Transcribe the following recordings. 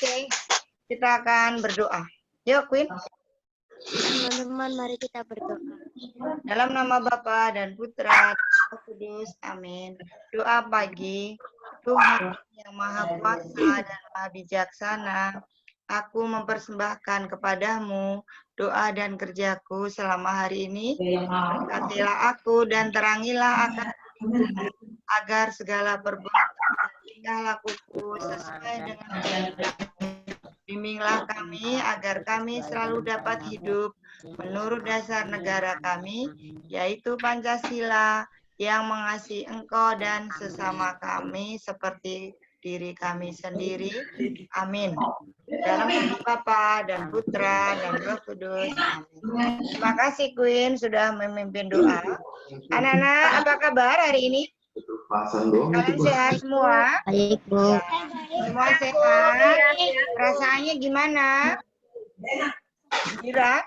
Oke, kita akan berdoa. Yuk, Queen. Teman-teman, mari kita berdoa. Dalam nama Bapa dan Putra dan Roh Kudus, amin. Doa pagi, Tuhan yang Maha Kuasa dan Maha Bijaksana, aku mempersembahkan kepadamu doa dan kerjaku selama hari ini. Berkatilah aku dan terangilah agar segala perbuatan dan tingkah lakuku sesuai dengan kehendak. Bimbinglah kami agar kami selalu dapat hidup menurut dasar negara kami, yaitu Pancasila, yang mengasihi Engkau dan sesama kami seperti diri kami sendiri. Amin. Dalam nama Bapa dan Putra dan Roh Kudus. Amin. Terima kasih Queen sudah memimpin doa. Anak-anak, apa kabar hari ini? Kalian sehat semua? Baik, Bu. Semua sehat? Perasaannya gimana? Ira?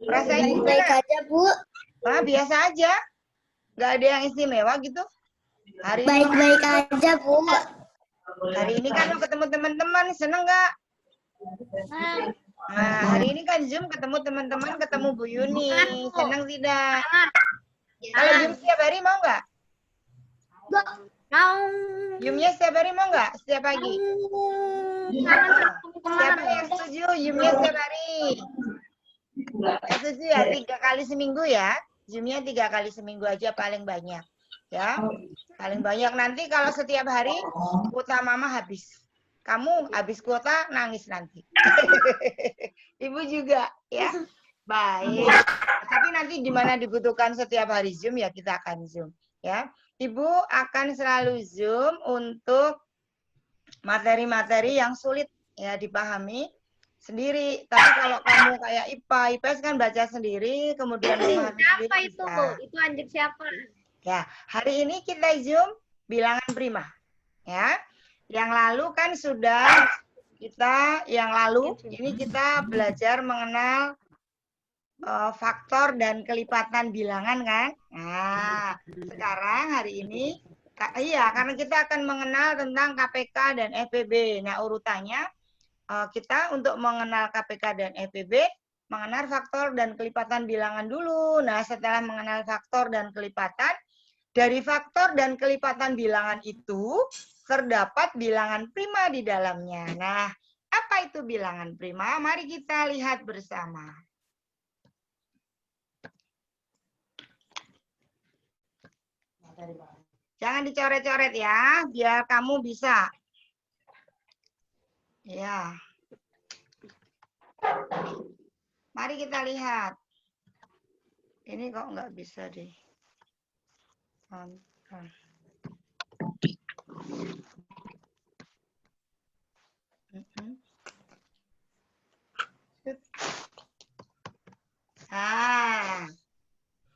Perasaannya gimana? Baik aja, Bu. Wah, biasa aja. Nggak ada yang istimewa gitu? Hari ini, Baik-baik aja, Bu. hari ini kan mau ketemu teman-teman, seneng nggak? Nah, hari ini kan Zoom ketemu teman-teman, ketemu Bu Yuni. Seneng tidak? Kalau Zoom setiap hari mau nggak? Mau. Zoom-nya setiap hari mau nggak? Setiap pagi? Siapa yang setuju Zoom-nya setiap hari? Yang setuju ya, 3 kali seminggu ya. Zoom-nya 3 kali seminggu aja paling banyak. Ya, paling banyak. Nanti kalau setiap hari, kuota mama habis. Kamu habis kuota, nangis nanti. Ibu juga, ya. Baik. Tapi nanti di mana dibutuhkan setiap hari Zoom, ya kita akan Zoom. Ya, Ibu akan selalu Zoom untuk materi-materi yang sulit ya dipahami sendiri. Tapi kalau kamu kayak IPA, IPS kan baca sendiri, kemudian memahami Siapa sendiri itu, bisa. Bu? Itu anjir siapa? Ya, hari ini kita Zoom bilangan prima. Ya, yang lalu kan sudah ini kita belajar mengenal faktor dan kelipatan bilangan kan. Nah, sekarang hari ini iya, karena kita akan mengenal tentang KPK dan FPB. Nah, urutannya kita untuk mengenal KPK dan FPB, mengenal faktor dan kelipatan bilangan dulu. Nah, setelah mengenal faktor dan kelipatan, dari faktor dan kelipatan bilangan itu terdapat bilangan prima di dalamnya. Nah, apa itu bilangan prima? Mari kita lihat bersama. Jangan dicoret-coret ya, biar kamu bisa. Ya. Mari kita lihat. Ini kok nggak bisa deh. Nah,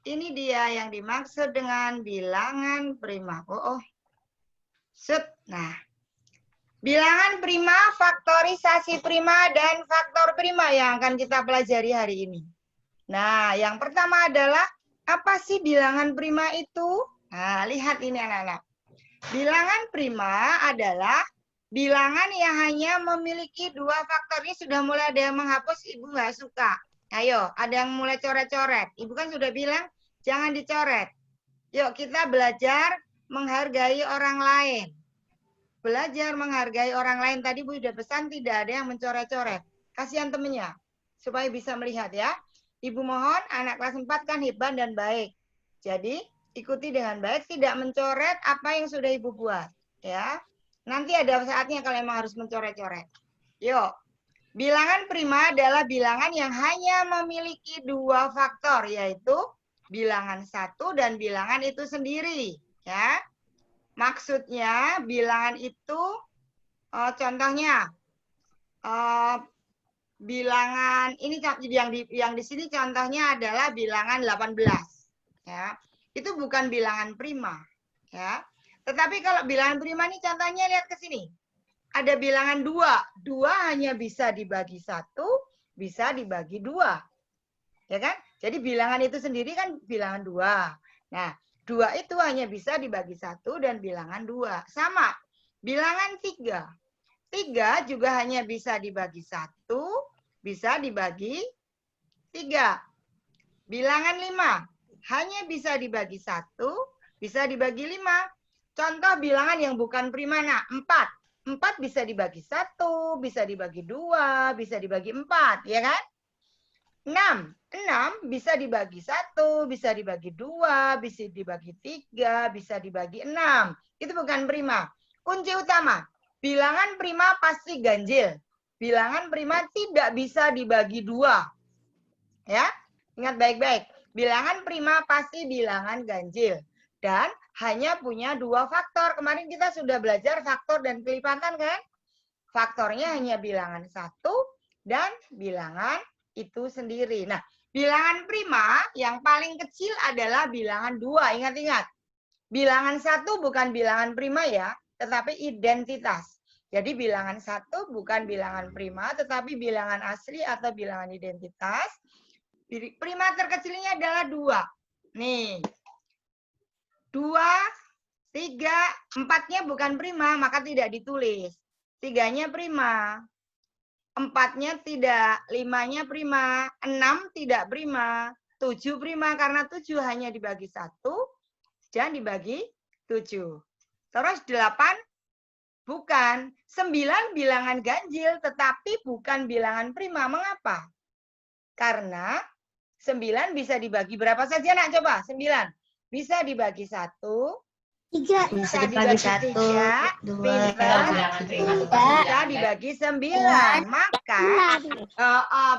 ini dia yang dimaksud dengan bilangan prima. Nah, bilangan prima, faktorisasi prima, dan faktor prima yang akan kita pelajari hari ini. Nah, yang pertama adalah apa sih bilangan prima itu? Nah, lihat ini anak-anak. Bilangan prima adalah bilangan yang hanya memiliki 2 faktor. Ini sudah mulai ada yang menghapus, Ibu nggak suka. Ayo, ada yang mulai coret-coret. Ibu kan sudah bilang, jangan dicoret. Yuk, kita belajar menghargai orang lain. Belajar menghargai orang lain. Tadi Bu sudah pesan tidak ada yang mencoret-coret. Kasihan temennya, supaya bisa melihat ya. Ibu mohon, anak kelas 4 kan hebat dan baik. Jadi, ikuti dengan baik, tidak mencoret apa yang sudah Ibu buat. Ya, nanti ada saatnya kalau memang harus mencoret-coret. Yuk. Bilangan prima adalah bilangan yang hanya memiliki 2 faktor, yaitu bilangan 1 dan bilangan itu sendiri. Ya, maksudnya bilangan itu, contohnya, bilangan ini yang di sini contohnya adalah bilangan 18. Ya, itu bukan bilangan prima. Ya, tetapi kalau bilangan prima ini contohnya lihat ke sini. Ada bilangan 2. 2 hanya bisa dibagi 1, bisa dibagi 2. Ya kan? Jadi bilangan itu sendiri kan bilangan 2. Nah, 2 itu hanya bisa dibagi 1 dan bilangan 2. Sama. Bilangan 3. 3 juga hanya bisa dibagi 1, bisa dibagi 3. Bilangan 5 hanya bisa dibagi 1, bisa dibagi 5. Contoh bilangan yang bukan prima, nah 4. 4 bisa dibagi 1, bisa dibagi 2, bisa dibagi 4, ya kan? 6 bisa dibagi 1, bisa dibagi 2, bisa dibagi 3, bisa dibagi 6. Itu bukan prima. Kunci utama, bilangan prima pasti ganjil. Bilangan prima tidak bisa dibagi 2. Ya, ingat baik-baik. Bilangan prima pasti bilangan ganjil. Dan hanya punya 2 faktor. Kemarin kita sudah belajar faktor dan kelipatan kan? Faktornya hanya bilangan 1 dan bilangan itu sendiri. Nah, bilangan prima yang paling kecil adalah bilangan 2. Ingat-ingat. Bilangan 1 bukan bilangan prima ya, tetapi identitas. Jadi bilangan 1 bukan bilangan prima, tetapi bilangan asli atau bilangan identitas. Prima terkecilnya adalah 2. Nih. 2, 3, 4-nya bukan prima, maka tidak ditulis. 3-nya prima. 4-nya tidak, 5-nya prima, 6 tidak prima, 7 prima karena 7 hanya dibagi 1 dan dibagi 7. Terus 8 bukan, 9 bilangan ganjil tetapi bukan bilangan prima. Mengapa? Karena 9 bisa dibagi berapa saja nak? Coba 9. Bisa dibagi 1, 3. bisa dibagi 3, pintar, bisa dibagi 9. Maka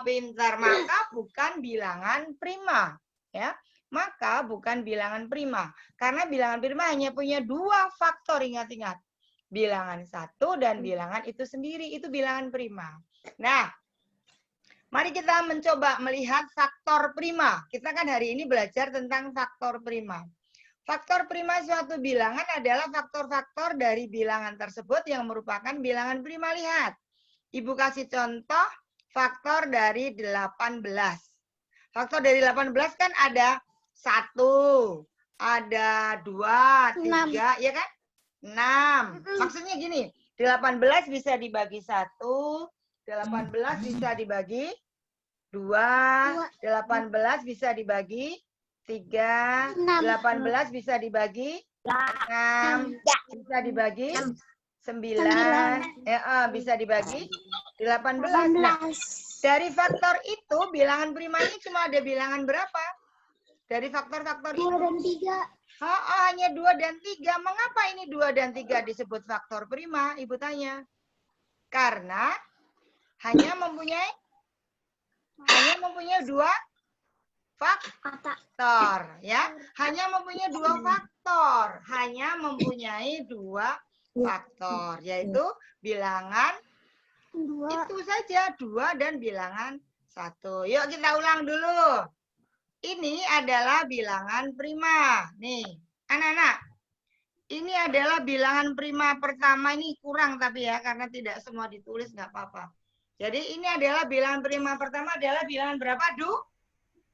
pintar, maka bukan bilangan prima, ya. Maka bukan bilangan prima. Karena bilangan prima hanya punya 2 faktor, ingat-ingat. Bilangan 1 dan bilangan itu sendiri, itu bilangan prima. Nah, mari kita mencoba melihat faktor prima. Kita kan hari ini belajar tentang faktor prima. Faktor prima suatu bilangan adalah faktor-faktor dari bilangan tersebut yang merupakan bilangan prima. Lihat, Ibu kasih contoh faktor dari 18. Faktor dari 18 kan ada 1, ada 2, 3, ya kan? 6. Maksudnya gini, 18 bisa dibagi 1, 18 bisa dibagi 2, 18 bisa dibagi 3, 18 bisa dibagi 6, bisa dibagi 9, bisa dibagi 18. Nah, dari faktor itu bilangan prima ini cuma ada bilangan berapa? Dari faktor-faktor itu 2 dan 3. hanya 2 dan 3. Mengapa ini 2 dan 3 disebut faktor prima? Ibu tanya. Karena hanya mempunyai 2 faktor, ya. Hanya mempunyai 2 faktor, yaitu bilangan 2. itu saja, 2 dan bilangan 1. Yuk kita ulang dulu. Ini adalah bilangan prima. Nih, anak-anak. Ini adalah bilangan prima pertama, ini kurang tapi ya, karena tidak semua ditulis, nggak apa-apa. Jadi ini adalah bilangan prima pertama adalah bilangan berapa, 2.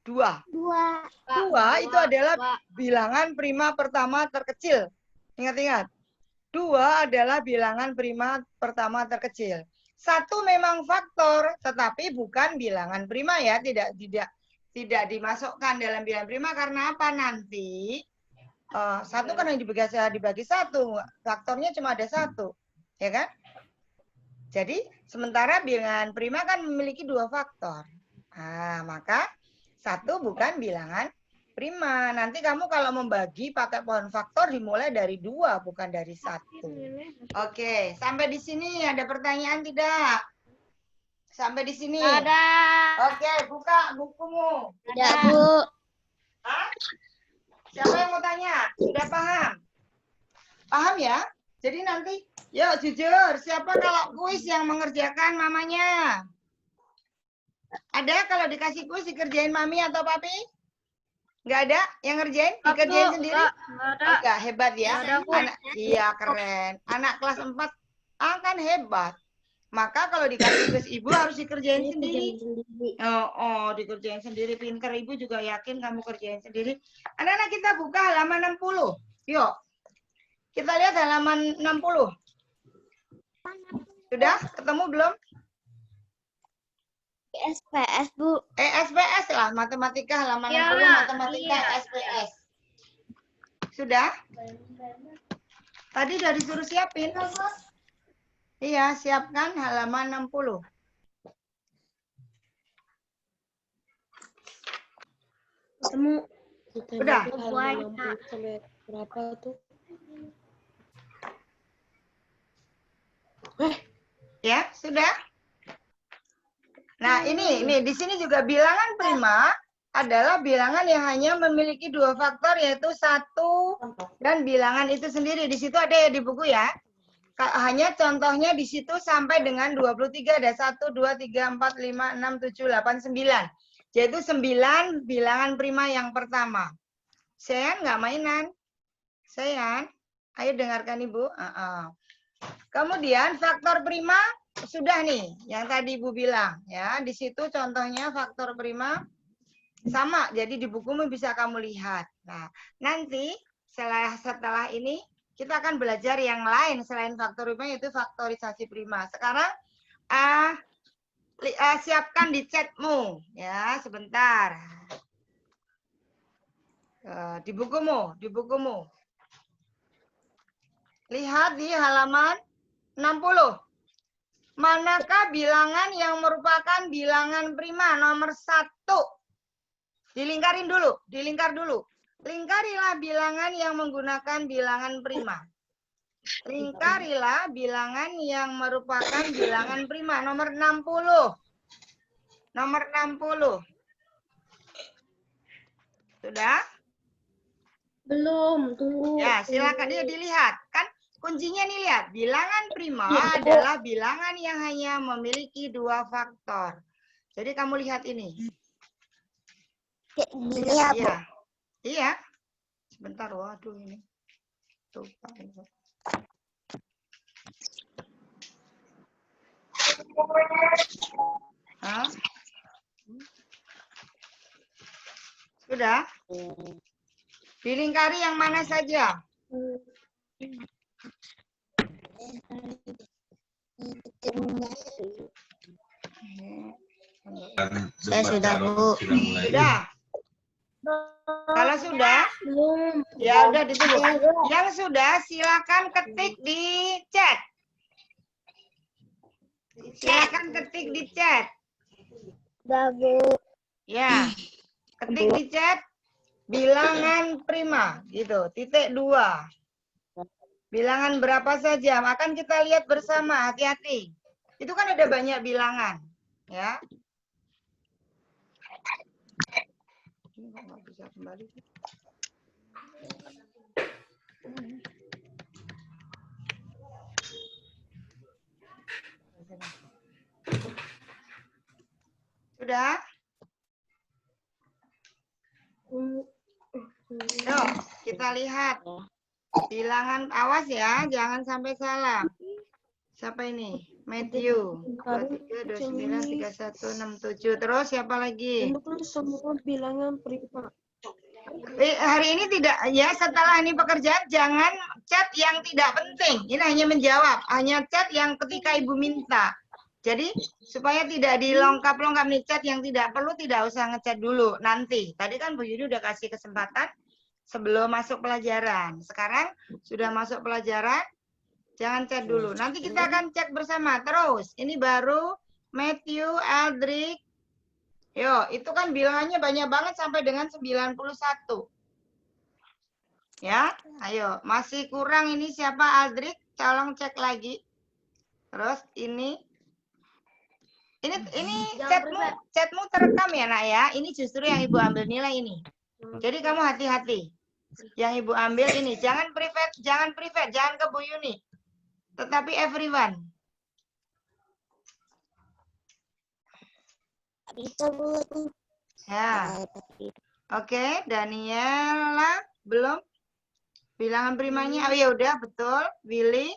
2 itu adalah bilangan prima pertama terkecil. Ingat-ingat. 2 adalah bilangan prima pertama terkecil. 1 memang faktor, tetapi bukan bilangan prima ya, tidak dimasukkan dalam bilangan prima karena apa? Nanti 1 kan hanya dibagi 1, faktornya cuma ada 1, ya kan? Jadi sementara bilangan prima kan memiliki 2 faktor. Nah, maka 1 bukan bilangan prima. Nanti kamu kalau membagi pakai pohon faktor dimulai dari 2, bukan dari 1. Oke, sampai di sini ada pertanyaan tidak? Sampai di sini? Ada. Oke, buka bukumu. Ada, Bu. Hah? Siapa yang mau tanya? Sudah paham? Paham ya? Jadi nanti, yuk jujur, siapa kalau kuis yang mengerjakan mamanya? Ada kalau dikasih kuis dikerjain mami atau papi? Nggak ada yang ngerjain? Dikerjain sendiri? Enggak, hebat ya. Iya, keren. Anak kelas 4 kan hebat. Maka kalau dikasih kuis ibu harus dikerjain sendiri. Dikerjain sendiri. Pinter, ibu juga yakin kamu kerjain sendiri. Anak-anak kita buka halaman 60. Yuk. Kita lihat halaman 60. Sudah ketemu belum? SPS, Bu. SPS lah, matematika halaman Iya, 60, matematika iya. SPS. Sudah? Tadi udah disuruh siapin. Iya, siapkan halaman 60. Ketemu. Udah? Halaman 60 sampai berapa tuh? Ya, sudah? Nah, ini di sini juga bilangan prima adalah bilangan yang hanya memiliki 2 faktor, yaitu 1 dan bilangan itu sendiri. Di situ ada ya di buku ya. Hanya contohnya di situ sampai dengan 23, ada 1, 2, 3, 4, 5, 6, 7, 8, 9. Yaitu 9 bilangan prima yang pertama. Sean nggak mainan? Sean, ayo dengarkan Ibu. Kemudian faktor prima sudah nih, yang tadi Ibu bilang ya. Di situ contohnya faktor prima sama, jadi di bukumu bisa kamu lihat. Nah, nanti setelah ini kita akan belajar yang lain selain faktor prima, yaitu faktorisasi prima. Sekarang siapkan di chatmu ya, sebentar. Di bukumu. Lihat di halaman 60. Manakah bilangan yang merupakan bilangan prima nomor 1? Dilingkar dulu. Lingkarilah bilangan yang menggunakan bilangan prima. Lingkarilah bilangan yang merupakan bilangan prima nomor 60. Nomor 60. Sudah? Belum, tunggu. Ya, silakan dia dilihat. Kan kuncinya nih, lihat. Bilangan prima adalah bilangan yang hanya memiliki 2 faktor. Jadi kamu lihat ini. Gini ya, Bu. Iya. Sebentar, waduh ini. Lupa. Sudah? Dilingkari yang mana saja? Saya sudah, Bu. Sudah? Kalau sudah, ya udah ditulis. Yang sudah, silakan ketik di chat. Silakan ketik di chat. Sudah, Bu. Ya, ketik di chat bilangan prima, gitu. Titik 2. Bilangan berapa saja? Akan kita lihat bersama. Hati-hati. Itu kan ada banyak bilangan, ya. Ini kok nggak bisa kembali. Sudah? Yuk, kita lihat. Bilangan, awas ya, jangan sampai salah. Siapa ini? Matthew. 23, 29, 31, 67. Terus siapa lagi? Untuk semua bilangan prima. Hari ini tidak, ya setelah ini pekerjaan jangan chat yang tidak penting. Ini hanya menjawab, hanya chat yang ketika Ibu minta. Jadi supaya tidak dilengkap-lengkap nih, chat yang tidak perlu tidak usah ngechat dulu nanti. Tadi kan Bu Yudi udah kasih kesempatan sebelum masuk pelajaran. Sekarang sudah masuk pelajaran, jangan chat dulu. Nanti kita akan cek bersama terus. Ini baru Matthew, Aldrich. Yo, itu kan bilangannya banyak banget sampai dengan 91. Ya, ayo. Masih kurang ini siapa Aldrich? Tolong cek lagi. Terus ini chatmu terekam ya, Nak ya. Ini justru yang Ibu ambil nilai ini. Jadi kamu hati-hati. Yang Ibu ambil ini, jangan private, jangan ke Bu Yuni. Tetapi everyone. Bisa, Bu. Ya. Oke, Daniela belum? Bilangan primanya, oh ya udah betul. Willy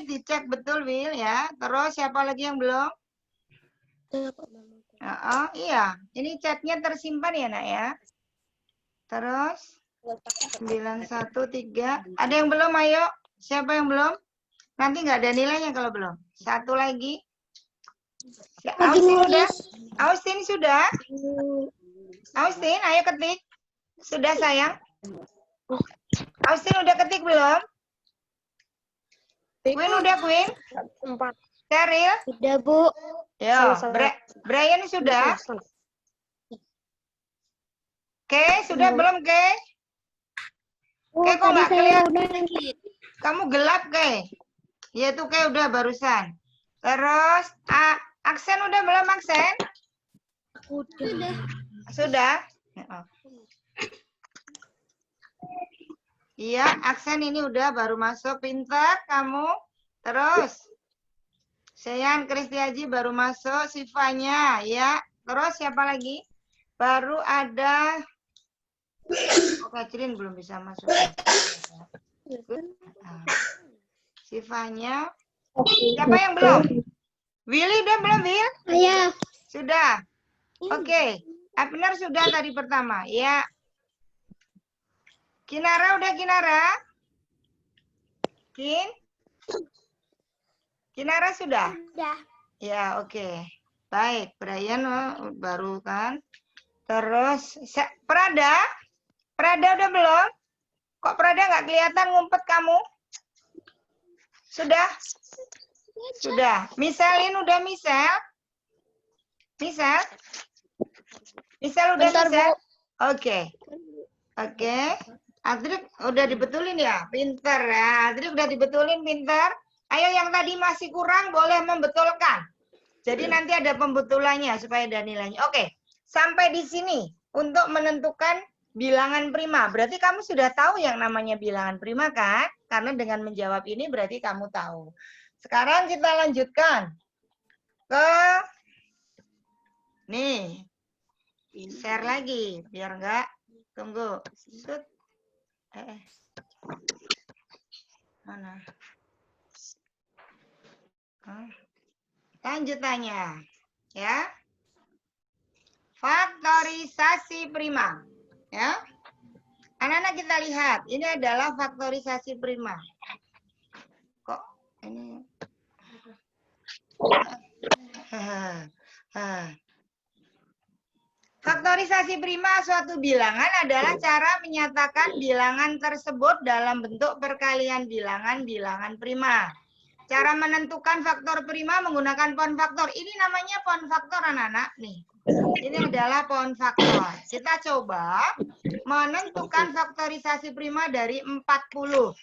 dicek betul Will ya. Terus siapa lagi yang belum? Iya, ini chatnya tersimpan ya Nak ya. Terus 913. Ada yang belum? Ayo. Siapa yang belum? Nanti nggak ada nilainya kalau belum. Satu lagi. Lagi Austin udah? nulis. Austin sudah? Austin, ayo ketik. Sudah sayang? Austin udah ketik belum? Queen udah Queen? 4. Cheryl? Udah, Bu. Yo, Salah. Brian sudah? Salah. Oke, sudah belum Ke? Oh, Kok tadi nggak saya kelihatan? udah nulis. Kamu gelap Ke? Ya tuh Ke udah barusan. Terus Aksen udah belum Aksen? Udah. Sudah? Iya, Aksen ini udah baru masuk. Pintar kamu. Terus Seyan Kristiaji baru masuk. Sifanya ya. Terus siapa lagi? Baru ada Catherine belum bisa masuk. Sifanya. Siapa yang belum? Willy udah belum, Will? Saya. Sudah. Oke. Abner sudah tadi pertama. Ya. Kinara udah Kinara? Kinara sudah? Udah. Ya, oke. Baik, Brian baru kan. Terus Prada? Prada udah belum? Kok Prada nggak kelihatan ngumpet kamu? Sudah? Sudah. Miselin udah Misel? Misel? Misel udah Bentar, Misel? Bu. Oke. Oke. Adrik udah dibetulin ya? Pinter ya. Adrik udah dibetulin pinter. Ayo yang tadi masih kurang boleh membetulkan. Jadi nanti ada pembetulannya supaya ada nilainya. Oke. Sampai di sini untuk menentukan bilangan prima. Berarti kamu sudah tahu yang namanya bilangan prima kan? Karena dengan menjawab ini berarti kamu tahu. Sekarang kita lanjutkan ke nih. Share lagi biar enggak tunggu. Mana? Lanjutannya ya. Faktorisasi prima. Ya. Anak-anak kita lihat, ini adalah faktorisasi prima. Kok ini? Faktorisasi prima suatu bilangan adalah cara menyatakan bilangan tersebut dalam bentuk perkalian bilangan prima. Cara menentukan faktor prima menggunakan pohon faktor. Ini namanya pohon faktor anak-anak nih. Ini adalah pohon faktor. Kita coba menentukan faktorisasi prima dari 40.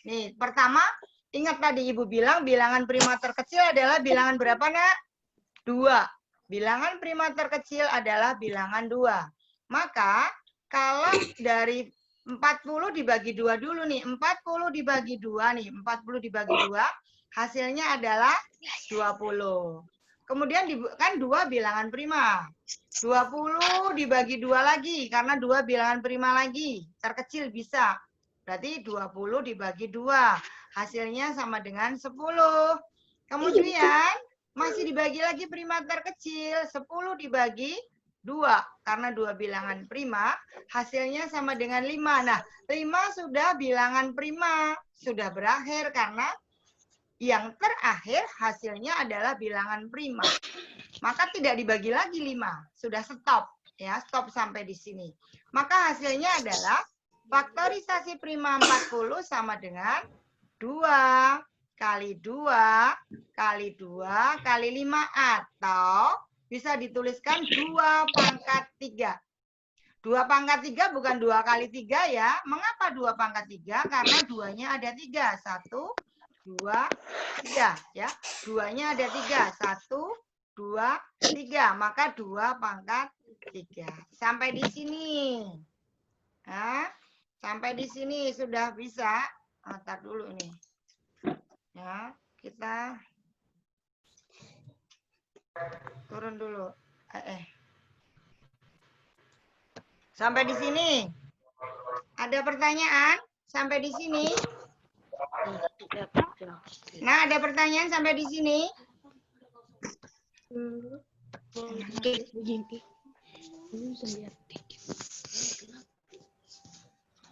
Nih, pertama, ingat tadi Ibu bilang bilangan prima terkecil adalah bilangan berapa, Nak? 2. Bilangan prima terkecil adalah bilangan 2. Maka, kalau dari 40 dibagi 2 dulu nih. 40 dibagi 2 nih. 40 dibagi 2, hasilnya adalah 20. Kemudian kan 2 bilangan prima. 20 dibagi 2 lagi, karena 2 bilangan prima lagi. Terkecil bisa. Berarti 20 dibagi 2. Hasilnya sama dengan 10. Kemudian masih dibagi lagi prima terkecil. 10 dibagi 2. Karena 2 bilangan prima, hasilnya sama dengan 5. Nah, 5 sudah bilangan prima. Sudah berakhir karena yang terakhir hasilnya adalah bilangan prima. Maka tidak dibagi lagi 5. Sudah stop. Ya, stop sampai di sini. Maka hasilnya adalah faktorisasi prima 40 sama dengan 2 kali 2 kali 2 kali 5. Atau bisa dituliskan 2 pangkat 3. 2 pangkat 3 bukan 2 kali 3 ya. Mengapa 2 pangkat 3? Karena 2-nya ada 3. 1, 2, 3. Ya. 2-nya ada 3. 1, 2, 3. Maka 2 pangkat 3. Sampai di sini. Nah, sampai di sini sudah bisa. Tar dulu ini. Ya, kita turun dulu. Sampai di sini. Ada pertanyaan sampai di sini? Nah, ada pertanyaan sampai di sini?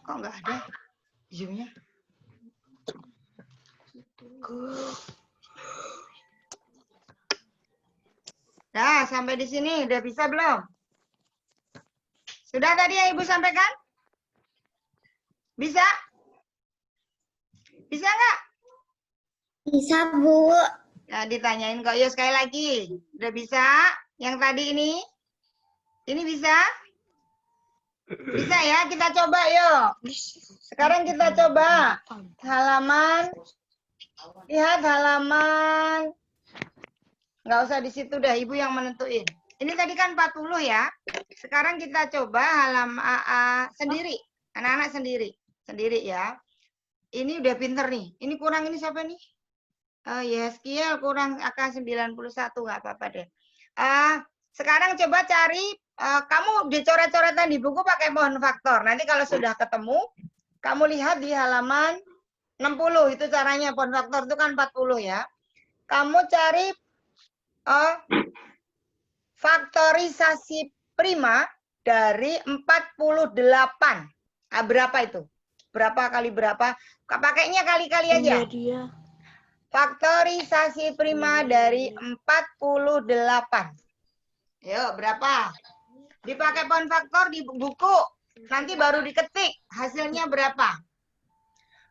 Kok nggak ada Zoom-nya? Nah, sampai di sini udah bisa belum? Sudah tadi yang Ibu sampaikan? Bisa? Bisa nggak? Bisa, Bu. Nah, ditanyain kok. Yuk sekali lagi. Udah bisa? Yang tadi ini? Ini bisa? Bisa ya? Kita coba yuk. Sekarang kita coba. Halaman. Lihat halaman. Nggak usah di situ dah. Ibu yang menentuin. Ini tadi kan 40 ya. Sekarang kita coba halaman sendiri. Anak-anak sendiri. Sendiri ya. Ini udah pinter nih. Ini kurang ini siapa nih? Yeskiel kurang AK 91, nggak apa-apa deh. Sekarang coba cari, kamu dicoret-coretan di buku pakai pohon faktor. Nanti kalau sudah ketemu, kamu lihat di halaman 60, itu caranya. Pohon faktor itu kan 40 ya. Kamu cari faktorisasi prima dari 48. Berapa itu? Berapa kali berapa? Pakainya kali-kali aja. Iya, dia. Faktorisasi prima dari 48. Yuk, berapa? Dipakai pohon faktor di buku. Nanti baru diketik. Hasilnya berapa?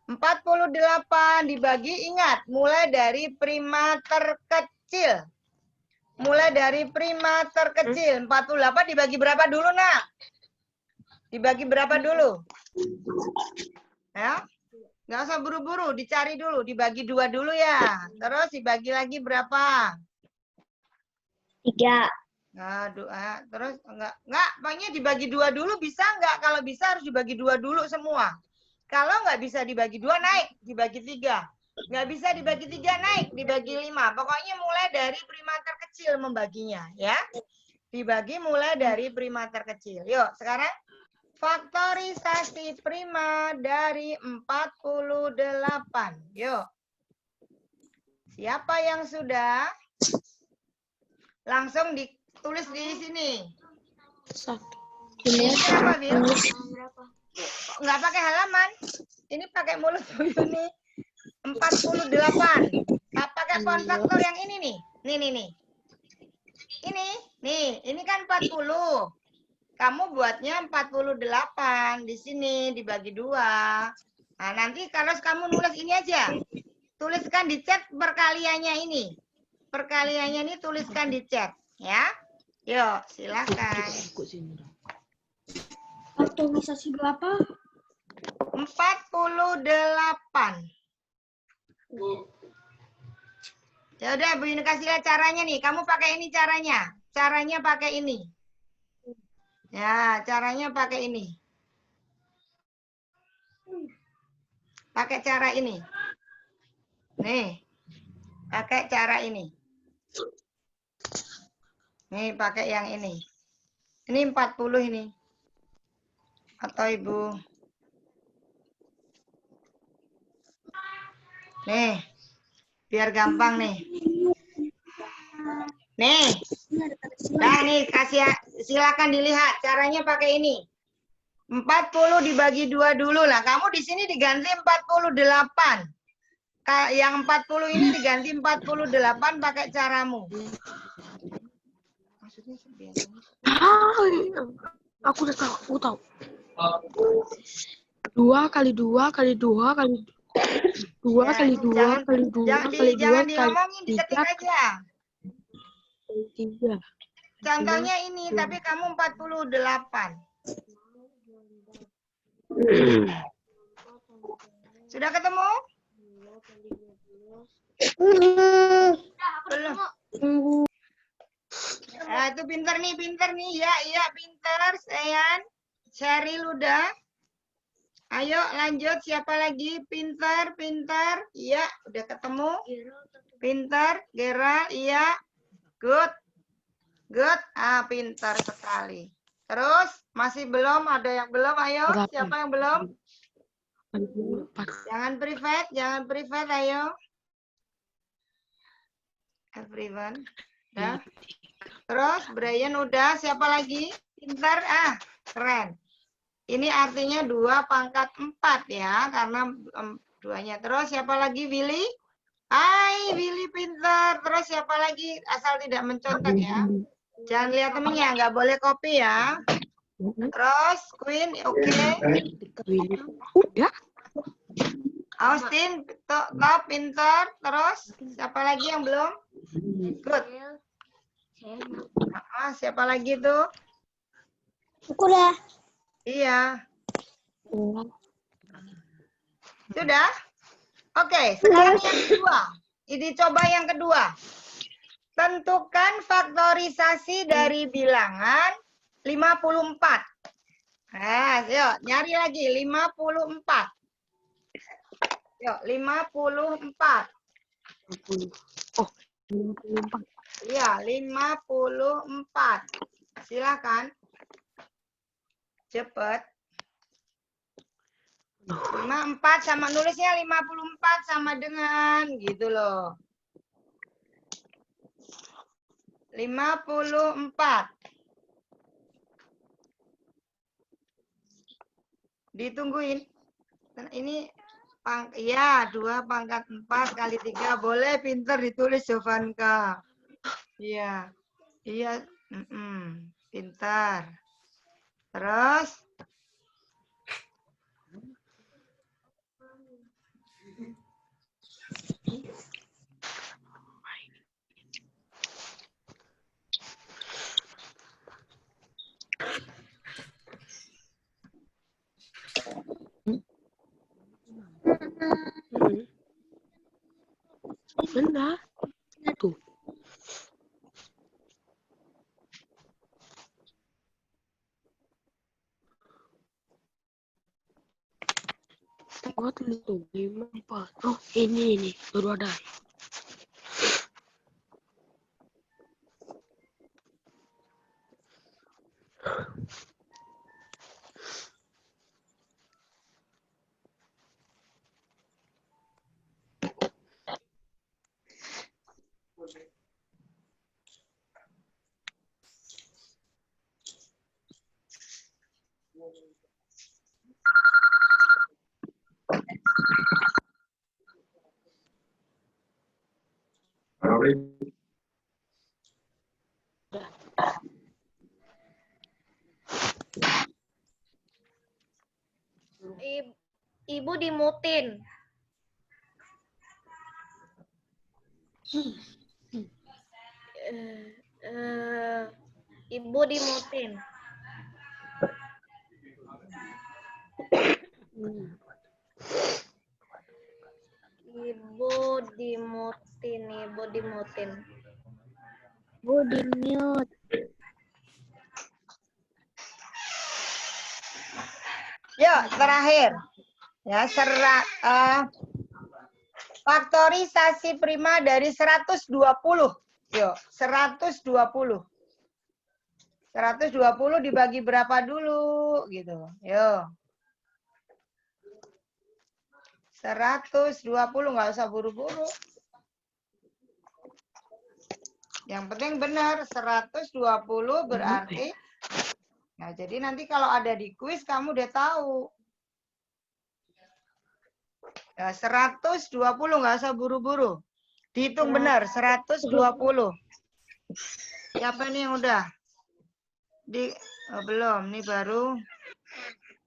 48 dibagi, ingat, mulai dari prima terkecil. Mulai dari prima terkecil. 48 dibagi berapa dulu, nak? Dibagi berapa dulu? Ya. Nggak usah buru-buru, dicari dulu, dibagi 2 dulu ya. Terus dibagi lagi berapa? 3. Nah, terus enggak, pokoknya dibagi 2 dulu bisa enggak? Kalau bisa harus dibagi 2 dulu semua. Kalau nggak bisa dibagi 2 naik, dibagi 3. Nggak bisa dibagi 3 naik, dibagi 5. Pokoknya mulai dari prima terkecil membaginya ya. Dibagi mulai dari prima terkecil. Yuk, sekarang faktorisasi prima dari 48. Yuk. Siapa yang sudah? Langsung ditulis di sini. 1. Ini berapa, Bil? Nggak pakai halaman. Ini pakai mulut Bu Yuni. 48. Nah, pakai pohon faktor yang ini nih. Nih. Ini kan 40. Kamu buatnya 48 di sini dibagi 2. Nah, nanti kalau kamu nulis ini aja. Tuliskan di chat perkaliannya ini. Perkaliannya ini tuliskan di chat, ya. Yuk, silakan. Faktorisasi berapa? 48. Ya udah, Bu Yuni kasih lihat caranya nih. Kamu pakai ini caranya. Caranya pakai ini. Ya, caranya pakai ini. Pakai cara ini. Nih. Pakai cara ini. Nih, pakai yang ini. Ini 40 ini. Atau Ibu. Nih. Biar gampang nih. Nih. Nah, nih kasih silakan dilihat caranya pakai ini. 40 dibagi 2 dulu lah. Kamu di sini diganti 48. Yang 40 ini diganti 48 pakai caramu. Maksudnya Aku udah tahu, aku tahu. 2 kali 2 kali 2 kali 2 ya, kali 2 kali 2 kali 2 jangan kali diomongin, diketik 3 aja. kali 3. Contohnya ini, tapi kamu 48. Sudah ketemu? Belum. Nah, itu pinter nih. Ya, pinter. Sayan. Sheryl udah. Ayo lanjut. Siapa lagi? Pinter. Iya, udah ketemu. Pinter. Gerald. Iya. Good. Pinter sekali. Terus, masih belum? Ada yang belum? Ayo. Siapa yang belum? Jangan private, ayo. Everyone. Ya. Terus Brian udah, siapa lagi? Pintar, keren. Ini artinya 2 pangkat 4 ya, karena 2-nya. Terus siapa lagi, Willy? Hai, Willy pintar. Terus siapa lagi? Asal tidak mencontek ya. Jangan lihat temennya, nggak boleh copy ya. Terus, Queen, oke. Willy. Udah. Austin, top, pintar. Terus, siapa lagi yang belum? Good. Siapa lagi tuh? Aku udah. Iya. Sudah? Oke, sekarang yang kedua. Ini coba yang kedua. Tentukan faktorisasi dari bilangan 54. Nah, yuk, nyari lagi 54. Yuk, 54. Oh, 54. Iya, 54. Silakan. Cepat. 54 sama nulisnya 54 sama dengan gitu loh. 54. Ditungguin. Ini ya 2 pangkat 4 kali 3 boleh pinter ditulis Jovanka. Iya. Iya, pintar. Terus Benar. Tuh. Gua tulis tuh 54. Oh, ini baru ada. Ibu dimutin. Ibu dimutin. Ibu dimutin. Ibu di-mute. yuk terakhir. Ya, faktorisasi prima dari 120. Yuk, 120. 120 dibagi berapa dulu gitu. Yuk. 120 nggak usah buru-buru. Yang penting benar 120 berarti. Nah, jadi nanti kalau ada di kuis kamu udah tahu. Ya, 120 nggak usah buru-buru. Dihitung benar 120. Siapa nih yang udah? Belum, nih baru.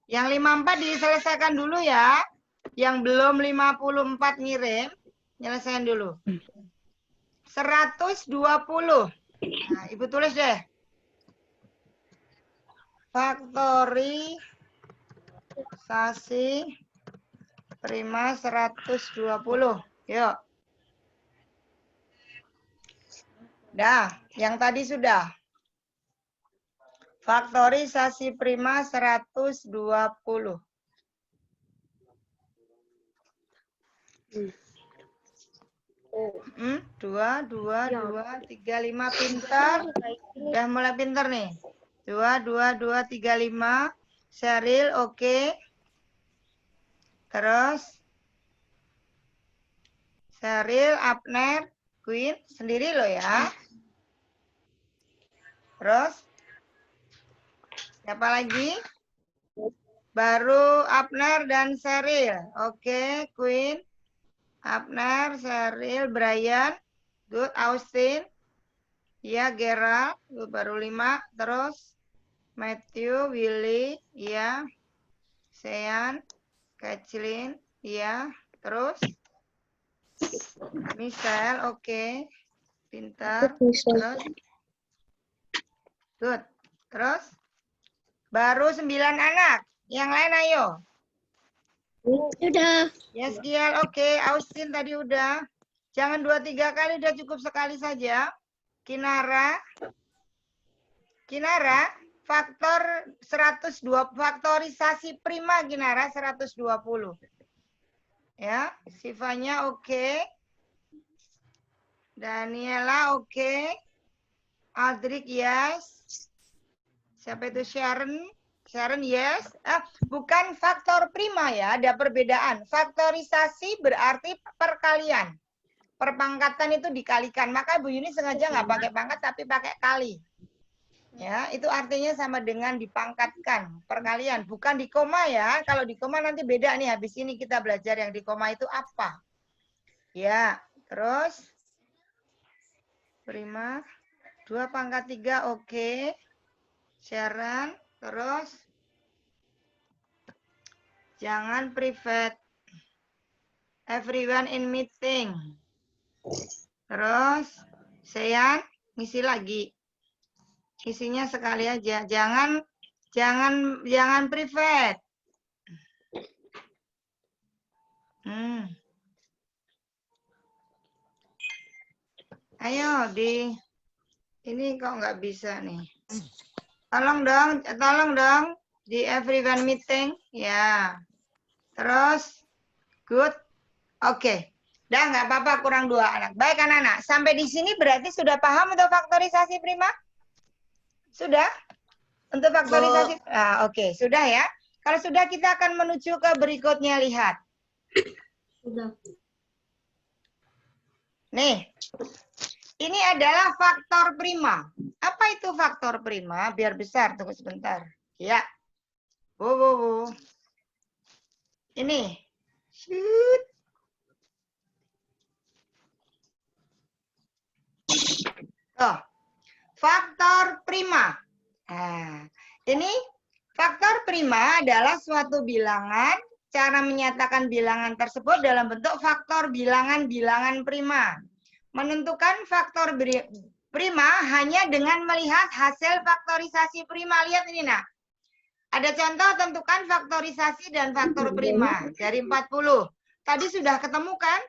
Yang 54 diselesaikan dulu ya. Yang belum 54 ngirim, nyelesain dulu. 120. Nah, Ibu tulis deh. Faktorisasi prima 120. Yuk. Dah, yang tadi sudah. Faktorisasi prima 120. 2, 2, 2, 3, 5. Pintar. Udah mulai pintar nih. 2, 2, 2, 3, 5. Sheryl, oke. Terus. Sheryl, Abner, Queen. Sendiri loh ya. Terus. Siapa lagi? Baru Abner dan Sheryl. Oke, Queen. Abner, Cheryl, Brian. Good. Austin. Ya, Gerald. Good, baru 5. Terus Matthew, Willy. Ya. Sean, Kathleen. Ya. Terus Michelle. Oke. Pintar. Terus. Good. Terus baru 9 anak. Yang lain ayo. Sudah. Yes, Gial. Oke. Austin tadi udah. Jangan 2-3 kali, udah cukup sekali saja. Kinara. Kinara, faktor 120, faktorisasi prima Kinara 120. Ya, Sifanya oke. Daniela oke. Aldrich yes. Siapa itu Sharon? Sharon yes. Bukan faktor prima ya, ada perbedaan. Faktorisasi berarti perkalian. Perpangkatan itu dikalikan. Maka Bu Yuni sengaja nggak pakai pangkat tapi pakai kali. Ya, itu artinya sama dengan dipangkatkan, perkalian, bukan di koma ya. Kalau di koma nanti beda nih, habis ini kita belajar yang di koma itu apa. Ya, terus prima 2/3 oke. Sharon, terus jangan private. Everyone in meeting. Terus Sean ngisi lagi. Isinya sekali aja, jangan private. Ayo ini kok nggak bisa nih. Tolong dong di everyone meeting ya. Terus good, oke. Dah nggak apa-apa kurang 2 anak. Baik anak-anak, sampai di sini berarti sudah paham untuk faktorisasi prima? Sudah? Untuk faktorisasi? Oke, sudah ya. Kalau sudah kita akan menuju ke berikutnya, lihat. Sudah. Nih, ini adalah faktor prima. Apa itu faktor prima? Biar besar, tunggu sebentar. Ya. Ini. Shoot. Oh. Faktor prima. Nah, ini faktor prima adalah suatu bilangan. Cara menyatakan bilangan tersebut dalam bentuk faktor bilangan-bilangan prima. Menentukan faktor prima hanya dengan melihat hasil faktorisasi prima. Lihat ini nak. Ada contoh tentukan faktorisasi dan faktor prima dari 40. Tadi sudah ketemu kan?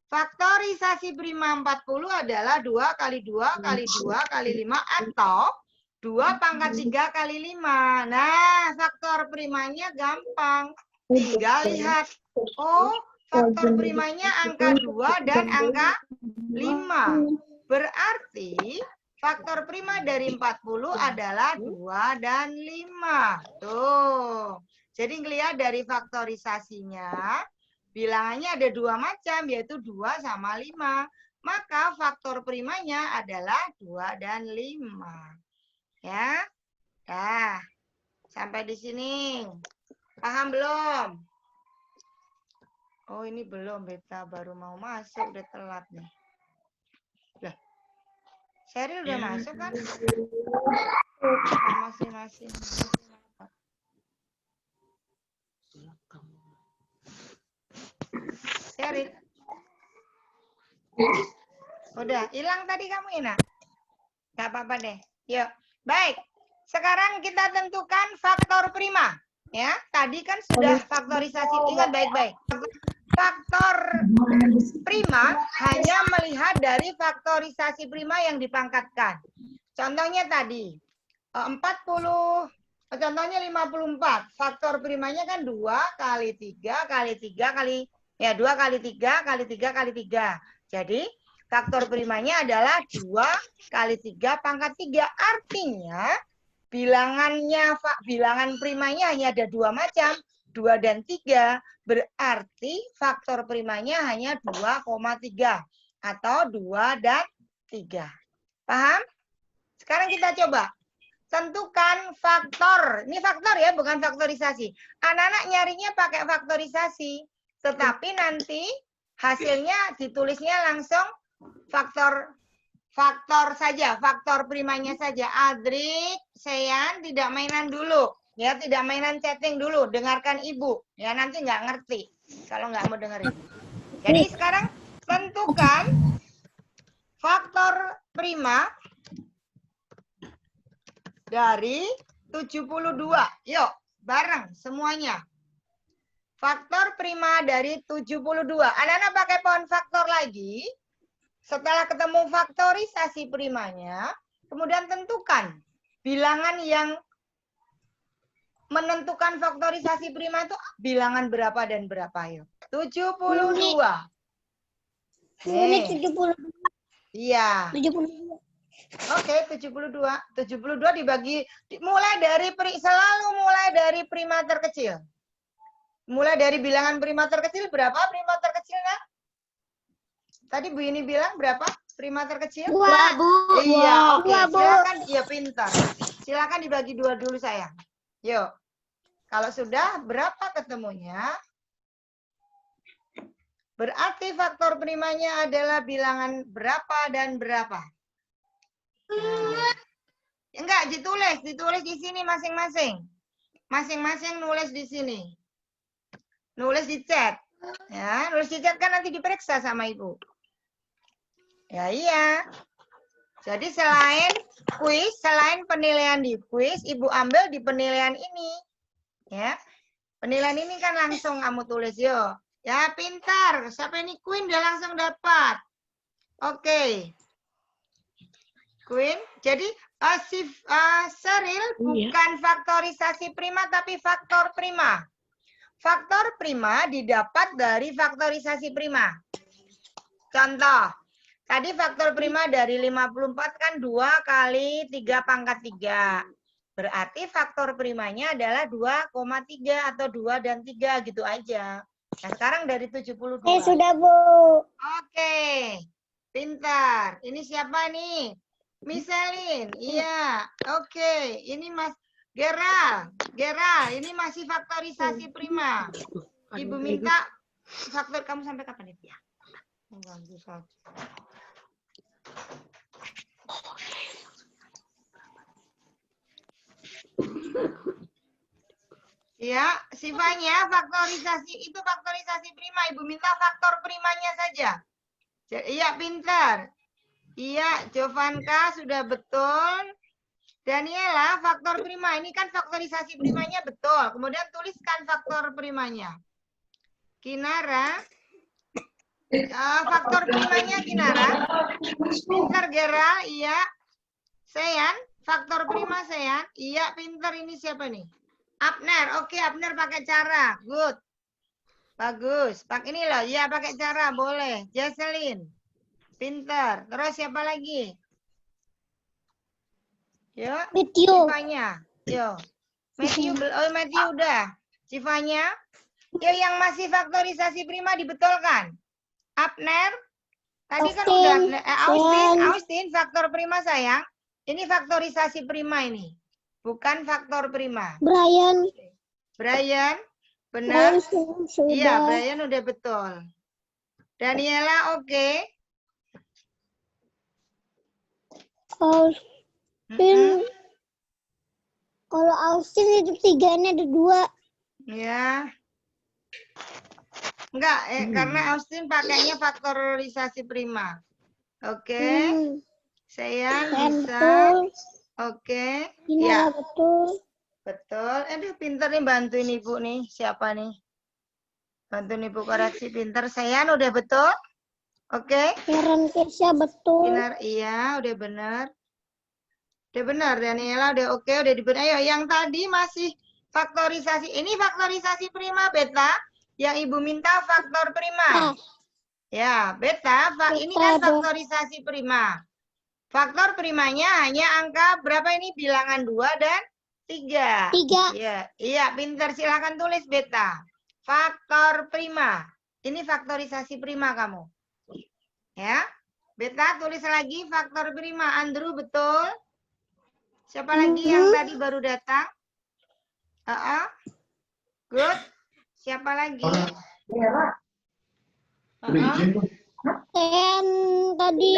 Faktorisasi prima 40 adalah 2 kali 2 kali 2 kali 5 atau 2/3 kali 5. Nah, faktor primanya gampang. Tinggal lihat. Oh, faktor primanya angka 2 dan angka 5. Berarti faktor prima dari 40 adalah 2 dan 5. Tuh. Jadi ngelihat dari faktorisasinya, bilangannya ada 2 macam, yaitu 2 sama 5. Maka faktor primanya adalah 2 dan 5. Ya. Nah, sampai di sini. Paham belum? Oh, ini belum, Beta. Baru mau masuk, udah telat nih. Lah. Sheryl udah masuk kan? Masih. Sheryl. Udah, hilang tadi kamu, Ina? Gak apa-apa deh. Yuk. Baik. Sekarang kita tentukan faktor prima. Ya, tadi kan sudah faktorisasi. Ingat baik-baik. Faktor prima hanya melihat dari faktorisasi prima yang dipangkatkan. Contohnya tadi 40, contohnya 54. Faktor primanya kan 2 kali 3 kali 3 kali 2 kali 3 kali 3 kali 3. Jadi faktor primanya adalah 2 kali 3 pangkat 3. Artinya bilangan primanya hanya ada 2 macam, 2 dan 3. Berarti faktor primanya hanya 2,3 atau 2 dan 3. Paham? Sekarang kita coba. Tentukan faktor. Ini faktor ya, bukan faktorisasi. Anak-anak nyarinya pakai faktorisasi. Tetapi nanti hasilnya ditulisnya langsung faktor saja, faktor primanya saja. Adrik, Seyan tidak mainan dulu. Ya, tidak mainan chatting dulu. Dengarkan Ibu. Ya, nanti nggak ngerti kalau nggak mau dengerin. Jadi sekarang tentukan faktor prima dari 72. Yuk, bareng semuanya. Faktor prima dari 72. Anak-anak pakai pohon faktor lagi. Setelah ketemu faktorisasi primanya, kemudian tentukan bilangan yang menentukan faktorisasi prima itu bilangan berapa dan berapa. Yuk. 72. Ini 70. Iya. 72. Oke, 72. 72 dibagi selalu mulai dari prima terkecil. Mulai dari bilangan prima terkecil berapa prima terkecil, Nak? Tadi Bu ini bilang berapa prima terkecil? 2, Bu. Iya, oke. 2, Bu. Silakan, iya pintar. Silakan dibagi 2 dulu, sayang. Yuk. Kalau sudah, berapa ketemunya? Berarti faktor primanya adalah bilangan berapa dan berapa? Nah. Enggak, ditulis di sini masing-masing. Masing-masing nulis di sini. Nulis di chat. Ya, nulis di chat kan nanti diperiksa sama Ibu. Ya iya. Jadi selain kuis, selain penilaian di kuis, Ibu ambil di penilaian ini. Ya. Penilaian ini kan langsung kamu tulis, yo. Ya, pintar. Siapa ini Queen dia langsung dapat. Oke. Queen. Jadi Seril bukan faktorisasi prima tapi faktor prima. Faktor prima didapat dari faktorisasi prima. Contoh. Tadi faktor prima dari 54 kan 2 kali 3 pangkat 3. Berarti faktor primanya adalah 2,3 atau 2 dan 3 gitu aja. Nah, sekarang dari 72. Sudah, Bu. Oke. Pintar. Ini siapa nih? Miselin. Iya. Oke. Ini Mas Geral. Geral, ini masih faktorisasi prima. Ibu minta faktor kamu sampai kapan itu ya? Mengganggu saja. Ya, sifatnya faktorisasi itu faktorisasi prima. Ibu minta faktor primanya saja. Iya, pintar. Iya, Jovanka sudah betul. Daniela, faktor prima. Ini kan faktorisasi primanya betul. Kemudian tuliskan faktor primanya. Kinara. Faktor primanya Kinara. Pintar Gera, iya. Seyan, faktor prima Seyan. Iya, pintar ini siapa nih? Abner, oke Abner pakai cara, good. Bagus, pakai ini loh, ya pakai cara, boleh. Jesselyn, pintar. Terus siapa lagi? Yuk, Sifanya. Yuk, Matthew udah. Sifanya. Yuk, yang masih faktorisasi prima dibetulkan. Abner, tadi kan udah. Austin, faktor prima sayang. Ini faktorisasi prima ini. Bukan faktor prima. Brian, benar? Iya, Brian udah betul. Daniela, oke. Austin. Kalau Austin itu 3-nya ada 2. Ya. Enggak, karena Austin pakainya faktorisasi prima. Oke. Saya bisa. Oke. Ya. Betul. Betul. Aduh, pinter nih bantuin Ibu nih. Siapa nih? Bantuin Ibu koreksi pinter. Saya udah betul? Oke. Karen Kesha betul. Benar, iya, udah benar. Udah benar, Daniela udah oke, udah dibenar. Ayo, yang tadi masih faktorisasi. Ini faktorisasi prima, Beta. Yang Ibu minta faktor prima. Ya, Beta, ini kan faktorisasi prima. Faktor primanya hanya angka berapa ini? Bilangan 2 dan 3. 3. Iya, pintar. Silakan tulis Beta. Faktor prima. Ini faktorisasi prima kamu. Ya. Beta tulis lagi faktor prima. Andrew betul. Siapa lagi yang tadi baru datang? Good. Siapa lagi? Sen tadi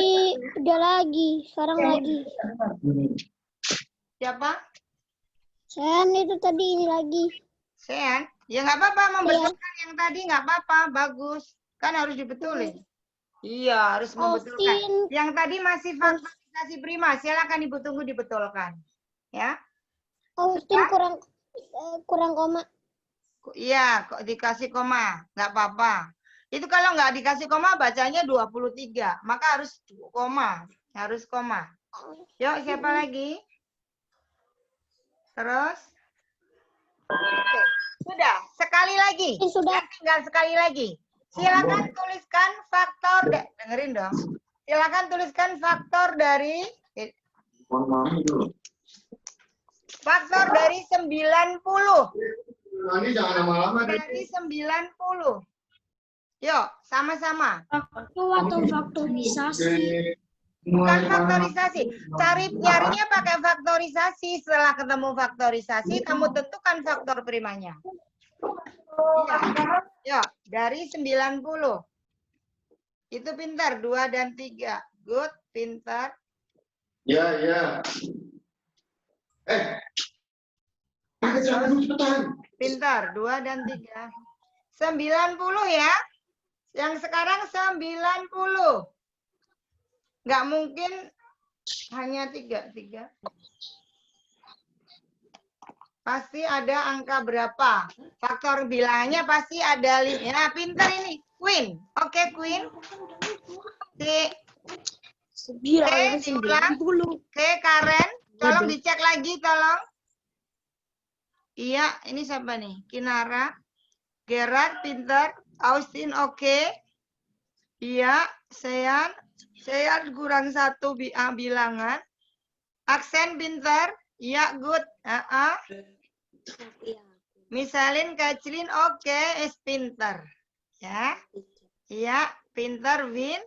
udah lagi, sekarang lagi. Siapa? Sen itu tadi ini lagi. Sean? Ya nggak apa-apa, membetulkan yang tadi nggak apa-apa, bagus. Kan harus dibetulin. Iya, harus membetulkan. Austin. Yang tadi masih faktorisasi prima, silakan Ibu tunggu dibetulkan. Ya. Austin kurang koma. Iya, kok dikasih koma, nggak apa-apa. Itu kalau nggak dikasih koma, bacanya 23. Maka harus koma. Harus koma. Yuk, siapa lagi? Terus? Oke. Sudah, sekali lagi. Sudah. Ya, tinggal sekali lagi. Silakan tuliskan faktor, dengerin dong. Silakan tuliskan faktor dari 90. Ini jangan lama-lama deh. Dari 90. Yuk, sama-sama. Atau faktorisasi. Bukan faktorisasi. Nyarinya pakai faktorisasi. Setelah ketemu faktorisasi, kamu tentukan faktor primanya. Iya. Yuk, dari 90. Itu pintar, 2 dan 3. Good, pintar. Ya. Pintar, 2 dan 3. 90 ya. Yang sekarang 90. Nggak mungkin hanya 3. Pasti ada angka berapa. Faktor bilangnya pasti ada. Ya, pintar ini. Queen. Oke, Queen. Oke, Karen. Tolong dicek lagi, tolong. Iya, ini siapa nih? Kinara. Gerard, pintar. Austin, oke. Iya, Sean kurang 1 bilangan. Aksen, pintar. Iya, good. Misalin, Kacilin, oke. Pintar. Ya. Iya, pintar, Win.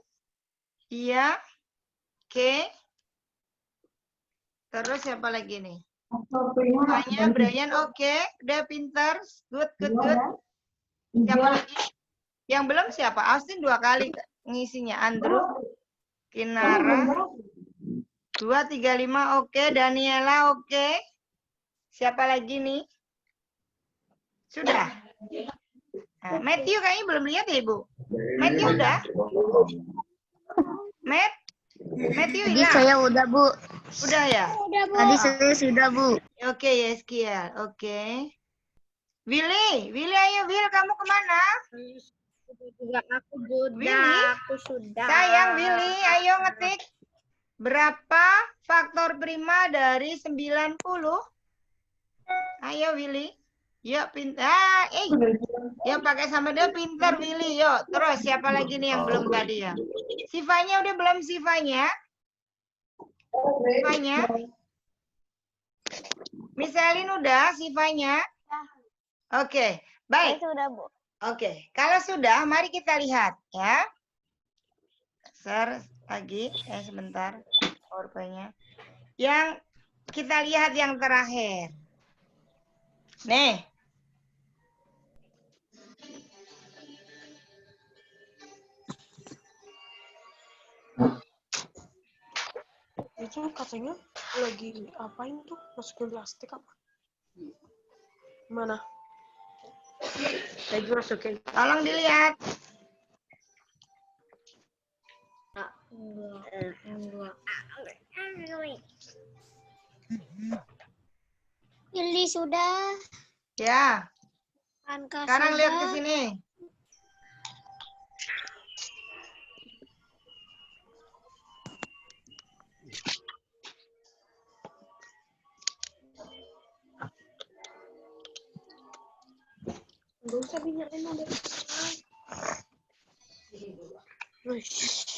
Iya. Oke. Terus siapa lagi nih? Makanya Brian, oke. Udah pintar. Good. Siapa lagi? Yang belum siapa? Austin 2 kali ngisinya. Andrew. Kinara. 2, 3, 5, oke. Daniela, oke. Siapa lagi nih? Sudah. Nah, Matthew kayaknya belum lihat ya, Ibu. Matthew udah? Matthew Tadi hilang? saya udah, Bu. Udah ya? Tadi saya sudah, Bu. Oke, Yeskiel. Oke. Willy, ayo Will, kamu kemana? Aku sudah. Willy? Aku sudah. Sayang Willy, ayo ngetik. Berapa faktor prima dari 90? Ayo Willy. Yuk pintar. Yuk pakai sama dia pintar Willy. Yuk. Terus siapa lagi nih yang belum tadi ya? Sifanya udah belum Sifanya? Misalin udah Sifanya? Oke, baik. Sudah, Bu. Oke, kalau sudah mari kita lihat ya. Share lagi, sebentar. PowerPoint-nya. Yang kita lihat yang terakhir. Nih. Itu katanya lagi apain tuh? Masukin plastik apa? Mana? Lagi masukin. Tolong dilihat. Pilih sudah. Ya. Angka Sekarang lihat ke sudah. sini. Nggak usah dinyalain udah.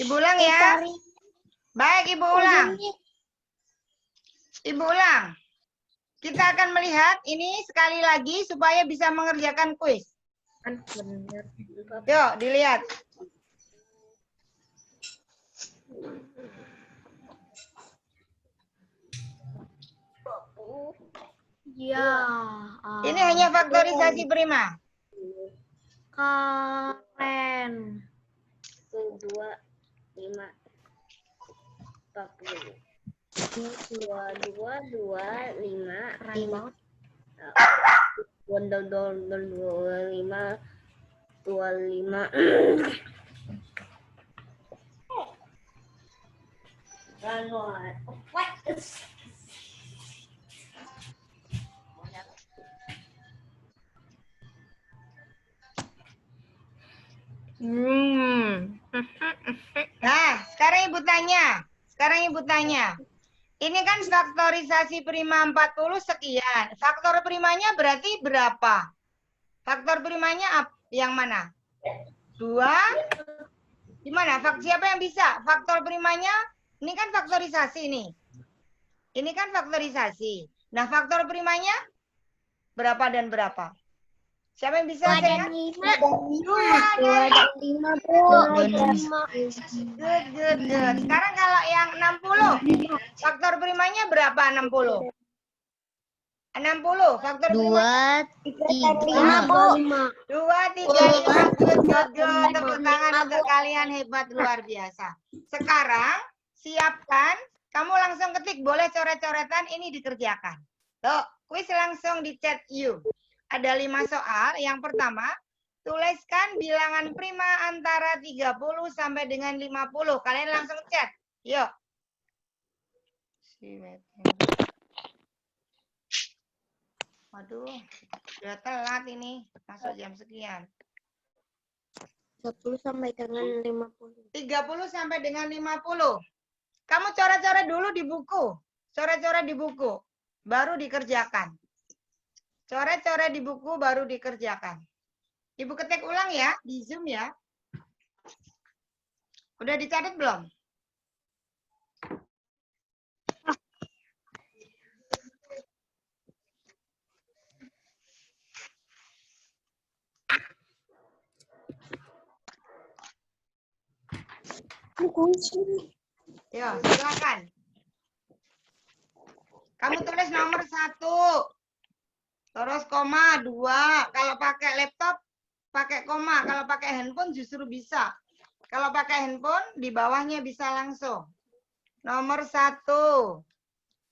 Ibu ulang ya. Baik, Ibu ulang. Ibu ulang. Kita akan melihat ini sekali lagi supaya bisa mengerjakan kuis. Yuk, dilihat. Ya. Ini hanya faktorisasi prima. Keren. dua, 5, 40. 5, 25. Nah, sekarang Ibu tanya. Ini kan faktorisasi prima 40 sekian. Faktor primanya berarti berapa? Faktor primanya yang mana? 2? Gimana? Siapa yang bisa? Faktor primanya, ini kan faktorisasi nih. Ini kan faktorisasi. Nah, faktor primanya berapa dan berapa? Siapa yang bisa? 2 dan 5. 2 dan 5, Bu. Good. Sekarang kalau yang 60, faktor primanya berapa 60? 60, faktor primanya 2, 3, 5, Bu. 2, 3, 5. Good. Tepuk tangan untuk kalian, hebat, luar biasa. Sekarang, siapkan. Kamu langsung ketik, boleh coret-coretan, ini dikerjakan. Tuh, kuis langsung di chat you. Ada 5 soal. Yang pertama, tuliskan bilangan prima antara 30 sampai dengan 50. Kalian langsung chat. Yuk. Waduh, udah telat ini. Masuk jam sekian. 30 sampai dengan 50. 30 sampai dengan 50. Kamu coret-coret dulu di buku. Coret-coret di buku. Baru dikerjakan. Coret-coret di buku baru dikerjakan. Ibu ketik ulang ya, di Zoom ya. Udah dicatat belum? Yo, silakan. Kamu tulis nomor 1. Terus koma 2. Kalau pakai laptop, pakai koma. Kalau pakai handphone justru bisa. Kalau pakai handphone, di bawahnya bisa langsung. Nomor 1.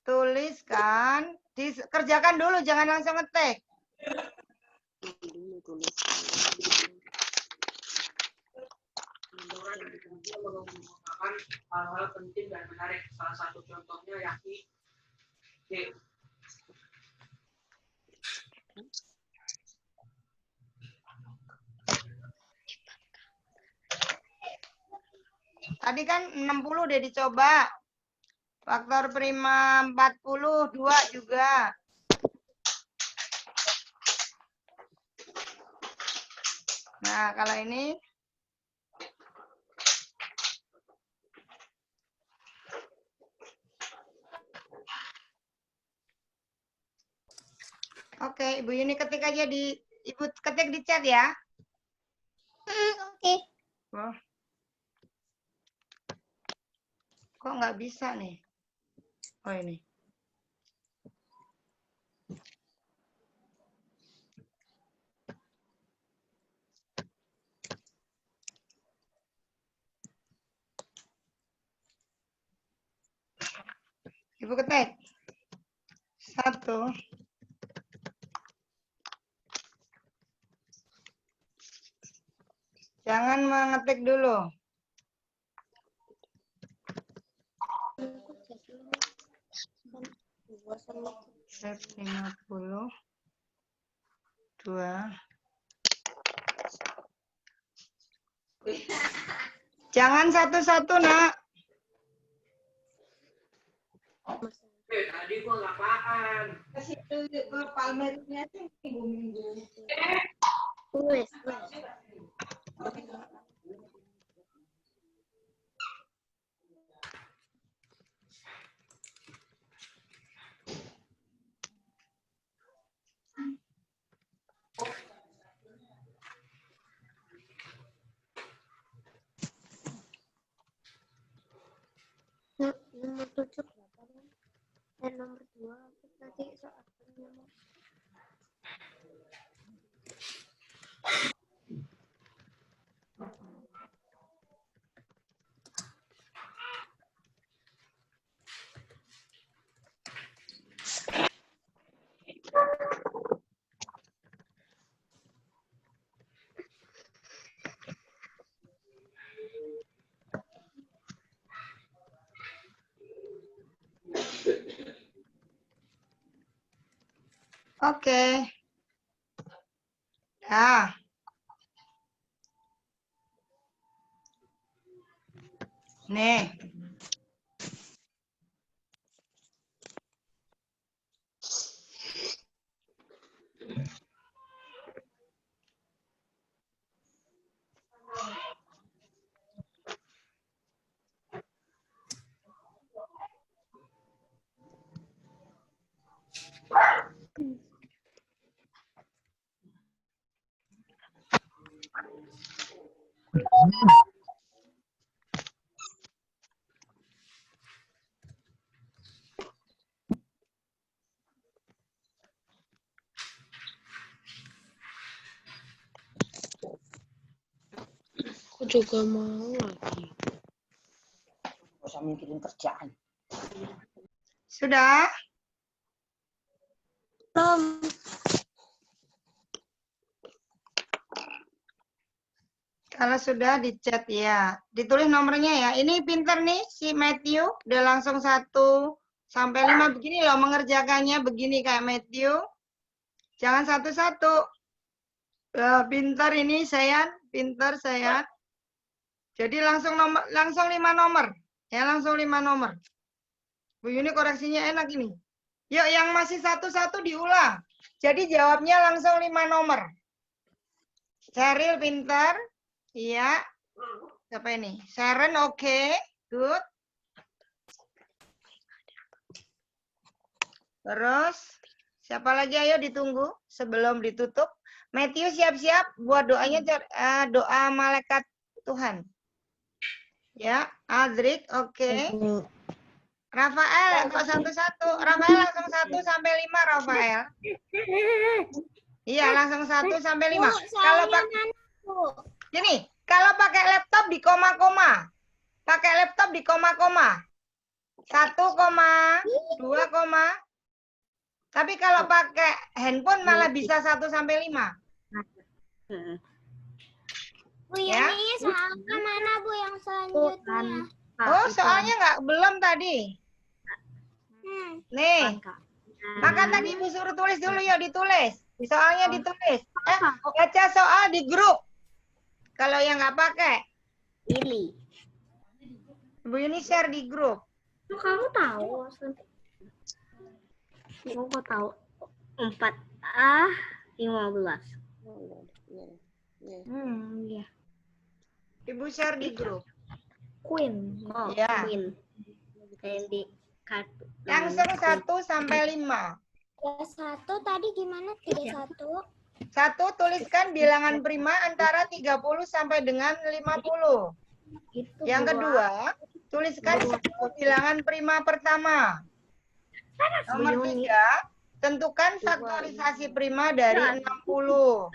Tuliskan. Kerjakan dulu, jangan langsung ngetik. Menggunakan hal-hal penting dan menarik. Salah satu contohnya yakni Tadi kan 60 udah dicoba. Faktor prima 42 juga. Nah, kalau ini Oke, Ibu Yuni ketik aja Ibu ketik di chat ya. Oke. Wah. Kok nggak bisa nih? Oh ini. Ibu ketik. 1. Jangan mengetik dulu. Set 50. 2. Jangan satu-satu, Nak. tadi gua nggak paham. Kasih palmernya sih minggu-minggu. Tulis. Nomor 7 berapa? Dan nomor 2 tadi soal nomor. Oke. Nah. Nih. Aku juga mau lagi. Gak usah mikirin kerjaan. Sudah? Belum. Kalau sudah dicat ya. Ditulis nomornya ya. Ini pinter nih si Matthew. Udah langsung 1 sampai 5 begini loh mengerjakannya. Begini kayak Matthew. Jangan satu-satu. Pinter ini saya. Pinter saya. Jadi langsung 5 nomor. Ya langsung 5 nomor. Bu Yuni koreksinya enak ini. Yuk yang masih satu-satu diulang. Jadi jawabnya langsung 5 nomor. Cheryl pinter. Iya. Siapa ini? Sharon oke. Good. Terus siapa lagi ayo ditunggu sebelum ditutup. Matthew siap-siap buat doanya doa malaikat Tuhan. Ya, Adrik oke. Rafael kok satu-satu. Rafael langsung 1 sampai 5 Rafael. Iya, langsung 1 sampai 5. Kalau gini, kalau pakai laptop di koma-koma. Pakai laptop di koma-koma. 1, 2, tapi kalau pakai handphone malah bisa 1 sampai 5. Bu Ya. Yuni, soalnya mana Bu yang selanjutnya? Oh, soalnya belum tadi. Nih. Maka tadi Ibu suruh tulis dulu yuk, ditulis. Soalnya ditulis. Baca soal di grup. Kalau yang nggak pakai. Pilih. Bu Yuni share di grup. Kamu tahu? Kamu tahu? 4A 15. Iya. Ibu share di grup. Queen. Oh, Ya. Queen. Kayak di kartu. Langsung 1 sampai 5. 31 tadi gimana? 31. 1 tuliskan bilangan prima antara 30 sampai dengan 50. Itu Yang kedua, tuliskan 10 bilangan prima pertama. Nomor 3, tentukan faktorisasi prima dari 60.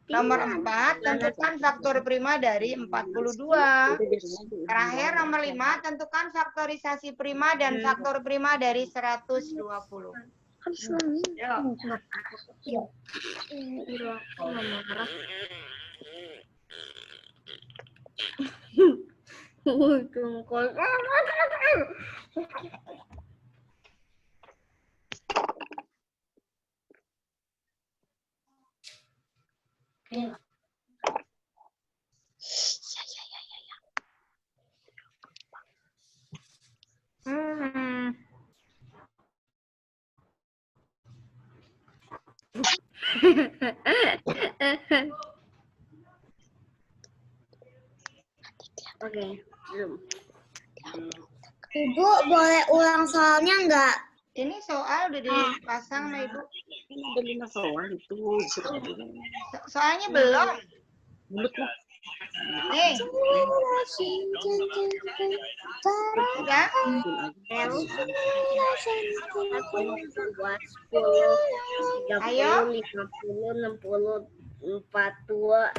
Nomor 4, tentukan faktor prima dari 42. Terakhir, nomor 5, tentukan faktorisasi prima dan faktor prima dari 120. Yuk. Oke, belum. Ibu boleh ulang soalnya enggak? Ini soal udah dipasang sama Ibu. Ini ada 5 soal itu. Soalnya belum. Bulut lah. Nih, ya. Ayo. 30, 50, 60, 42.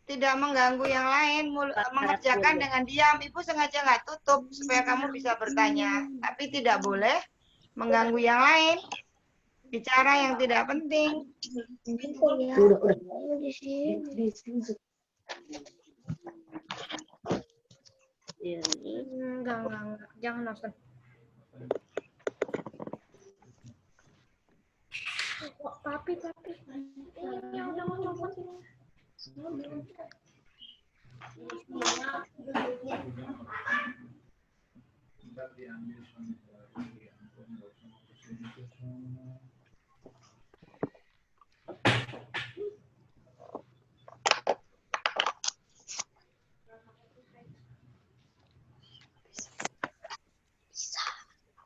Tidak mengganggu yang lain, mengerjakan dengan diam. Ibu sengaja nggak tutup supaya kamu bisa bertanya. Tapi tidak boleh mengganggu yang lain. Bicara yang tidak penting. Enggak. Jangan langsung. Papi. Ini udah mau copot.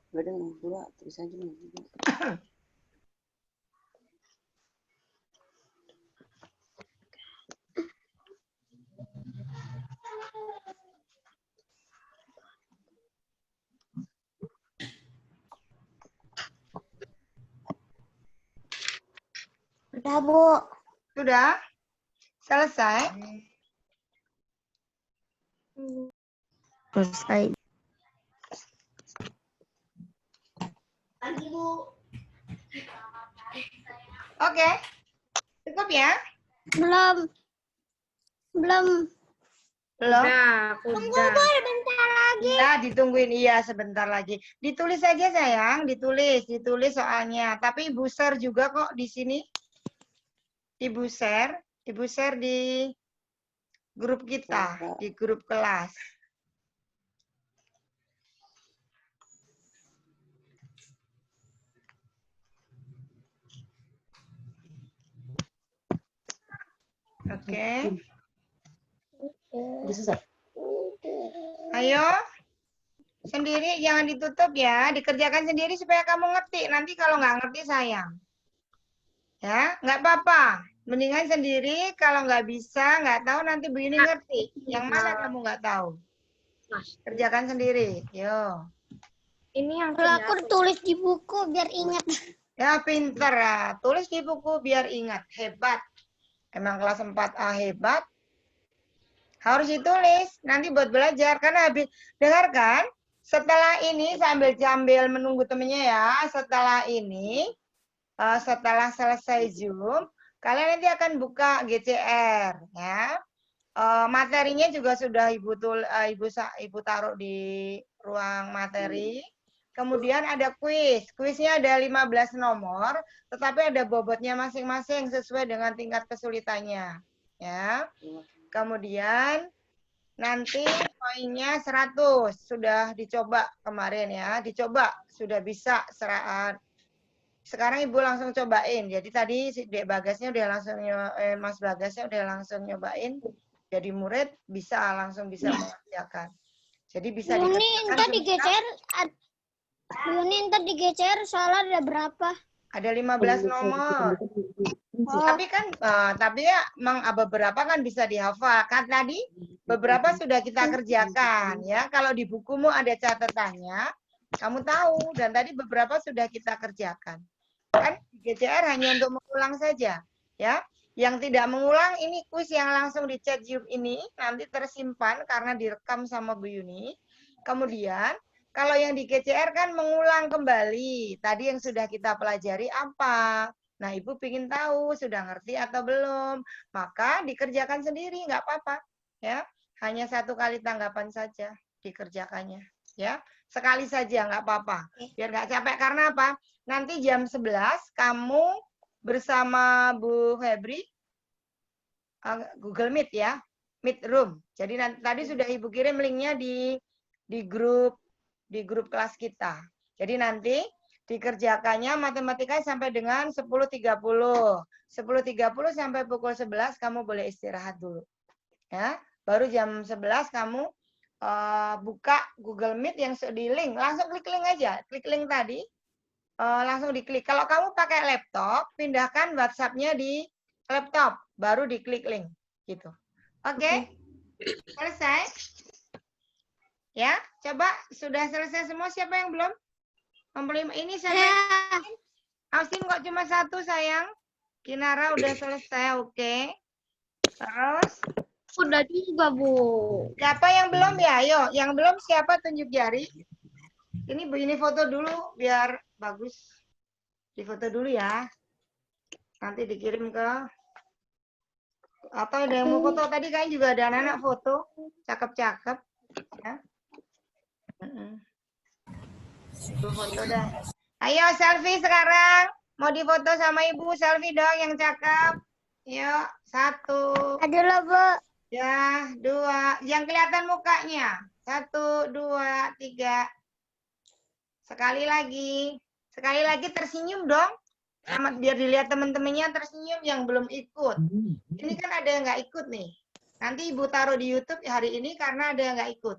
Gak ada nomor 2, tulis aja nomor 2. Udah, Bu. Sudah? Selesai? Selesai. Oke. Cukup ya? Belum. Belum? Udah, aku udah. Bentar lagi. Ya, ditungguin. Iya, sebentar lagi. Ditulis aja sayang, ditulis soalnya. Tapi Ibu share juga kok di sini. Ibu share di grup kita, di grup kelas. Oke. Udah selesai. Ayo. Sendiri jangan ditutup ya, dikerjakan sendiri supaya kamu ngerti. Nanti kalau nggak ngerti sayang. Ya, nggak apa-apa. Mendingan sendiri, kalau nggak bisa, nggak tahu nanti begini ngerti. Yang mana kamu nggak tahu? Kerjakan sendiri. Yo. Ini yang Kalau aku tulis di buku biar ingat. Ya, pinter ya. Tulis di buku biar ingat. Hebat. Emang kelas 4A hebat. Harus ditulis. Nanti buat belajar. Karena habis, dengarkan. Setelah ini sambil menunggu temennya ya. Setelah ini, setelah selesai Zoom, kalian nanti akan buka GCR ya. Materinya juga sudah Ibu taruh di ruang materi. Kemudian ada kuis. Kuisnya ada 15 nomor, tetapi ada bobotnya masing-masing sesuai dengan tingkat kesulitannya. Ya. Kemudian nanti poinnya 100. Sudah dicoba kemarin ya. Dicoba, sudah bisa sekarang Ibu langsung cobain. Jadi tadi si Dek Bagasnya udah langsung Mas Bagasnya udah langsung nyobain. Jadi murid langsung bisa mengerjakan. Jadi bisa Yuni, ntar digeser. Yuni, ntar digeser. Salah ada berapa? Ada 15 nomor. Tapi kan tapi ya beberapa kan bisa dihafal. Kan tadi beberapa sudah kita kerjakan ya. Kalau di bukumu ada catatannya, kamu tahu, dan tadi beberapa sudah kita kerjakan. Kan GCR hanya untuk mengulang saja, ya. Yang tidak mengulang ini kuis yang langsung di chat Zoom ini nanti tersimpan karena direkam sama Bu Yuni. Kemudian kalau yang di GCR kan mengulang kembali. Tadi yang sudah kita pelajari apa? Nah, Ibu ingin tahu sudah ngerti atau belum. Maka dikerjakan sendiri, nggak apa-apa. Ya, hanya 1 kali tanggapan saja dikerjakannya. Ya, sekali saja nggak apa-apa. Biar nggak capek. Karena apa? Nanti jam 11 kamu bersama Bu Febri Google Meet ya, Meet Room. Jadi tadi sudah Ibu kirim linknya di grup kelas kita. Jadi nanti dikerjakannya matematika sampai dengan 10.30. 10.30 sampai pukul 11 kamu boleh istirahat dulu. Ya, baru jam 11 kamu buka Google Meet yang di link, langsung klik link aja. Klik link tadi. Langsung diklik. Kalau kamu pakai laptop, pindahkan WhatsApp-nya di laptop, baru diklik link, gitu. Oke? Selesai? Ya, coba sudah selesai semua. Siapa yang belum? Ini sampai Austin kok cuma 1 sayang. Kinara udah selesai, oke. Terus? Udah juga, Bu. Siapa yang belum ya? Ayo, yang belum siapa tunjuk jari? Ini Bu ini foto dulu biar bagus. Difoto dulu ya. Nanti dikirim ke atau ada yang mau foto tadi kan juga ada anak-anak foto. Cakep-cakep ya. Itu foto dah. Ayo selfie sekarang. Mau difoto sama Ibu, selfie dong yang cakep. Yuk, 1. Aduh lah, Bu. Ya, 2. Yang kelihatan mukanya. 1, 2, 3. Sekali lagi. Sekali lagi tersenyum dong. Sama biar dilihat teman-temannya tersenyum yang belum ikut. Ini kan ada yang nggak ikut nih. Nanti Ibu taruh di YouTube hari ini karena ada yang nggak ikut.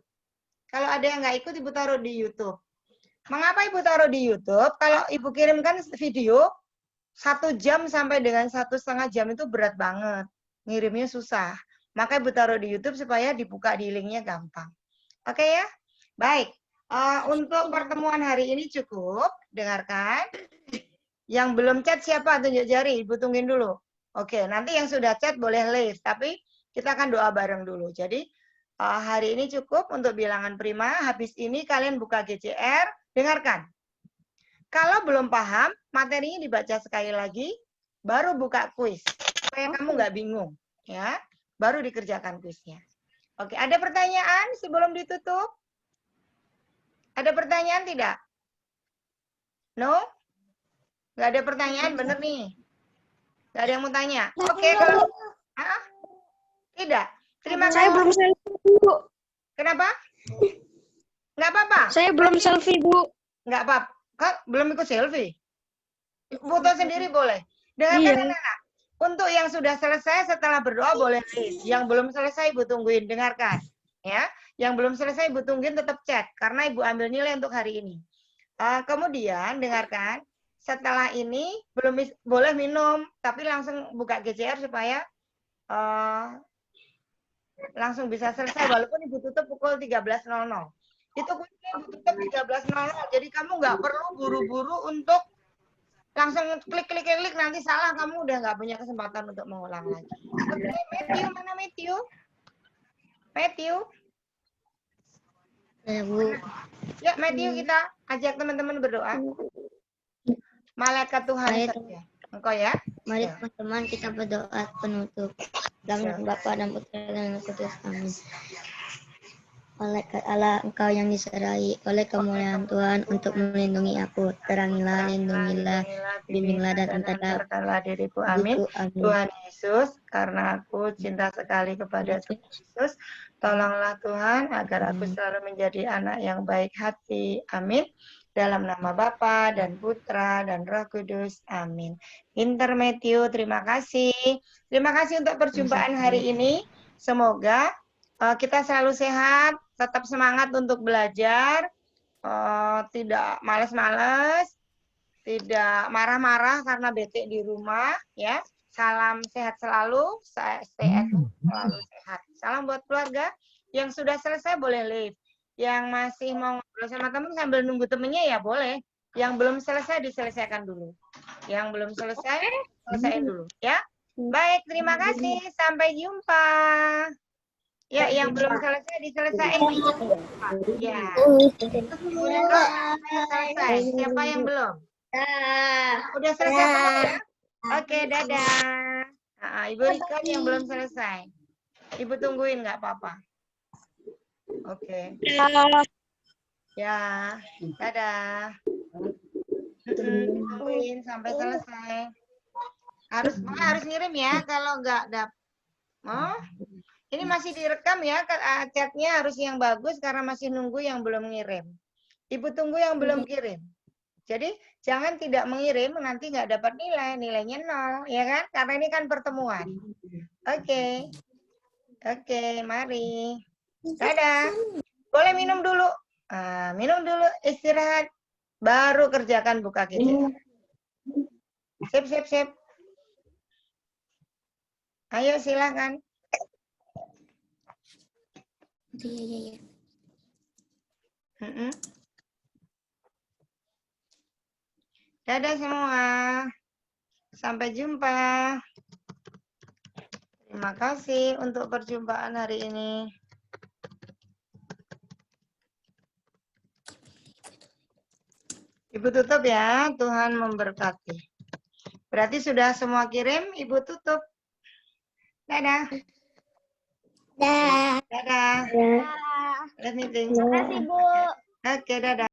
Kalau ada yang nggak ikut, Ibu taruh di YouTube. Mengapa Ibu taruh di YouTube? Kalau Ibu kirimkan video, 1 jam sampai dengan 1,5 jam itu berat banget. Ngirimnya susah. Maka Ibu taruh di YouTube supaya dibuka di linknya gampang. Oke ya? Baik. Untuk pertemuan hari ini cukup. Dengarkan. Yang belum chat siapa? Tunjuk jari. Ibu tungguin dulu. Oke, nanti yang sudah chat boleh live. Tapi kita akan doa bareng dulu. Jadi hari ini cukup untuk bilangan prima. Habis ini kalian buka GCR. Dengarkan. Kalau belum paham, materinya dibaca sekali lagi. Baru buka kuis. Supaya kamu nggak bingung. Ya, baru dikerjakan kuisnya. Oke, ada pertanyaan sebelum ditutup? Ada pertanyaan tidak? No? Nggak ada pertanyaan, bener nih. Nggak ada yang mau tanya. Oke, kalau... Ah? Tidak. Terima kasih. Saya belum selfie, Bu. Kenapa? Nggak apa-apa. Saya belum selfie, Bu. Nggak apa-apa. Kak, belum ikut selfie? Foto sendiri boleh. Dengarkan Iya. anak-anak. Untuk yang sudah selesai setelah berdoa boleh leave. Yang belum selesai Ibu tungguin. Dengarkan. Ya, yang belum selesai Ibu tungguin tetap chat. Karena Ibu ambil nilai untuk hari ini. Kemudian, dengarkan. Setelah ini belum boleh minum. Tapi langsung buka GCR supaya langsung bisa selesai. Walaupun Ibu tutup pukul 13.00. Itu kuisnya Ibu tutup 13.00. Jadi kamu nggak perlu buru-buru untuk langsung klik nanti salah, kamu udah nggak punya kesempatan untuk mengulang lagi. Oke, Matthew, mana Matthew? Matthew? Ya, Matthew, kita ajak teman-teman berdoa. Malaikat Tuhan saja. Engkau ya? Mari teman-teman kita berdoa penutup. Dalam nama Bapa dan Putra dan Roh Kudus. Amin. Malaikat Allah, Engkau yang diserai oleh kemuliaan Tuhan untuk melindungi aku. Terangilah, lindungilah, bimbinglah dan antarkanlah diriku. Amin. Amin. Tuhan Yesus, karena aku cinta sekali kepada Tuhan Yesus, tolonglah Tuhan agar aku selalu menjadi anak yang baik hati. Amin. Dalam nama Bapa dan Putra dan Roh Kudus. Amin. Inter Matthew, terima kasih. Terima kasih untuk perjumpaan hari ini. Semoga kita selalu sehat, tetap semangat untuk belajar, tidak malas-malas, tidak marah-marah karena bete di rumah, ya. Salam sehat selalu, stay at home, selalu sehat. Salam buat keluarga. Yang sudah selesai boleh leave. Yang masih mau ngobrol sama teman sambil nunggu temennya ya boleh. Yang belum selesai diselesaikan dulu. Yang belum selesai, selesaiin dulu, ya. Baik, terima kasih. Sampai jumpa. Ya, yang belum selesai diselesaikan. Ya. Selesai. Siapa yang belum? Udah selesai semua ya? Oke, dadah. Ibu Rika yang belum selesai. Ibu tungguin nggak apa-apa. Oke. Ya, dadah. Tungguin sampai selesai. Harus ngirim ya kalau nggak dapat. Oh, ini masih direkam ya, chatnya harus yang bagus karena masih nunggu yang belum ngirim. Ibu tunggu yang belum kirim. Jadi jangan tidak mengirim, nanti nggak dapat nilai, nilainya 0, ya kan? Karena ini kan pertemuan. Oke. Oke, mari. Dadah. Boleh minum dulu. Minum dulu, istirahat. Baru kerjakan buka GCR. Sip. Ayo silakan. Iya. Dadah semua. Sampai jumpa. Terima kasih untuk perjumpaan hari ini. Ibu tutup ya. Tuhan memberkati. Berarti sudah semua kirim, Ibu tutup. Dadah. Dadah. Let me think. Terima kasih, Bu. Oke, dadah.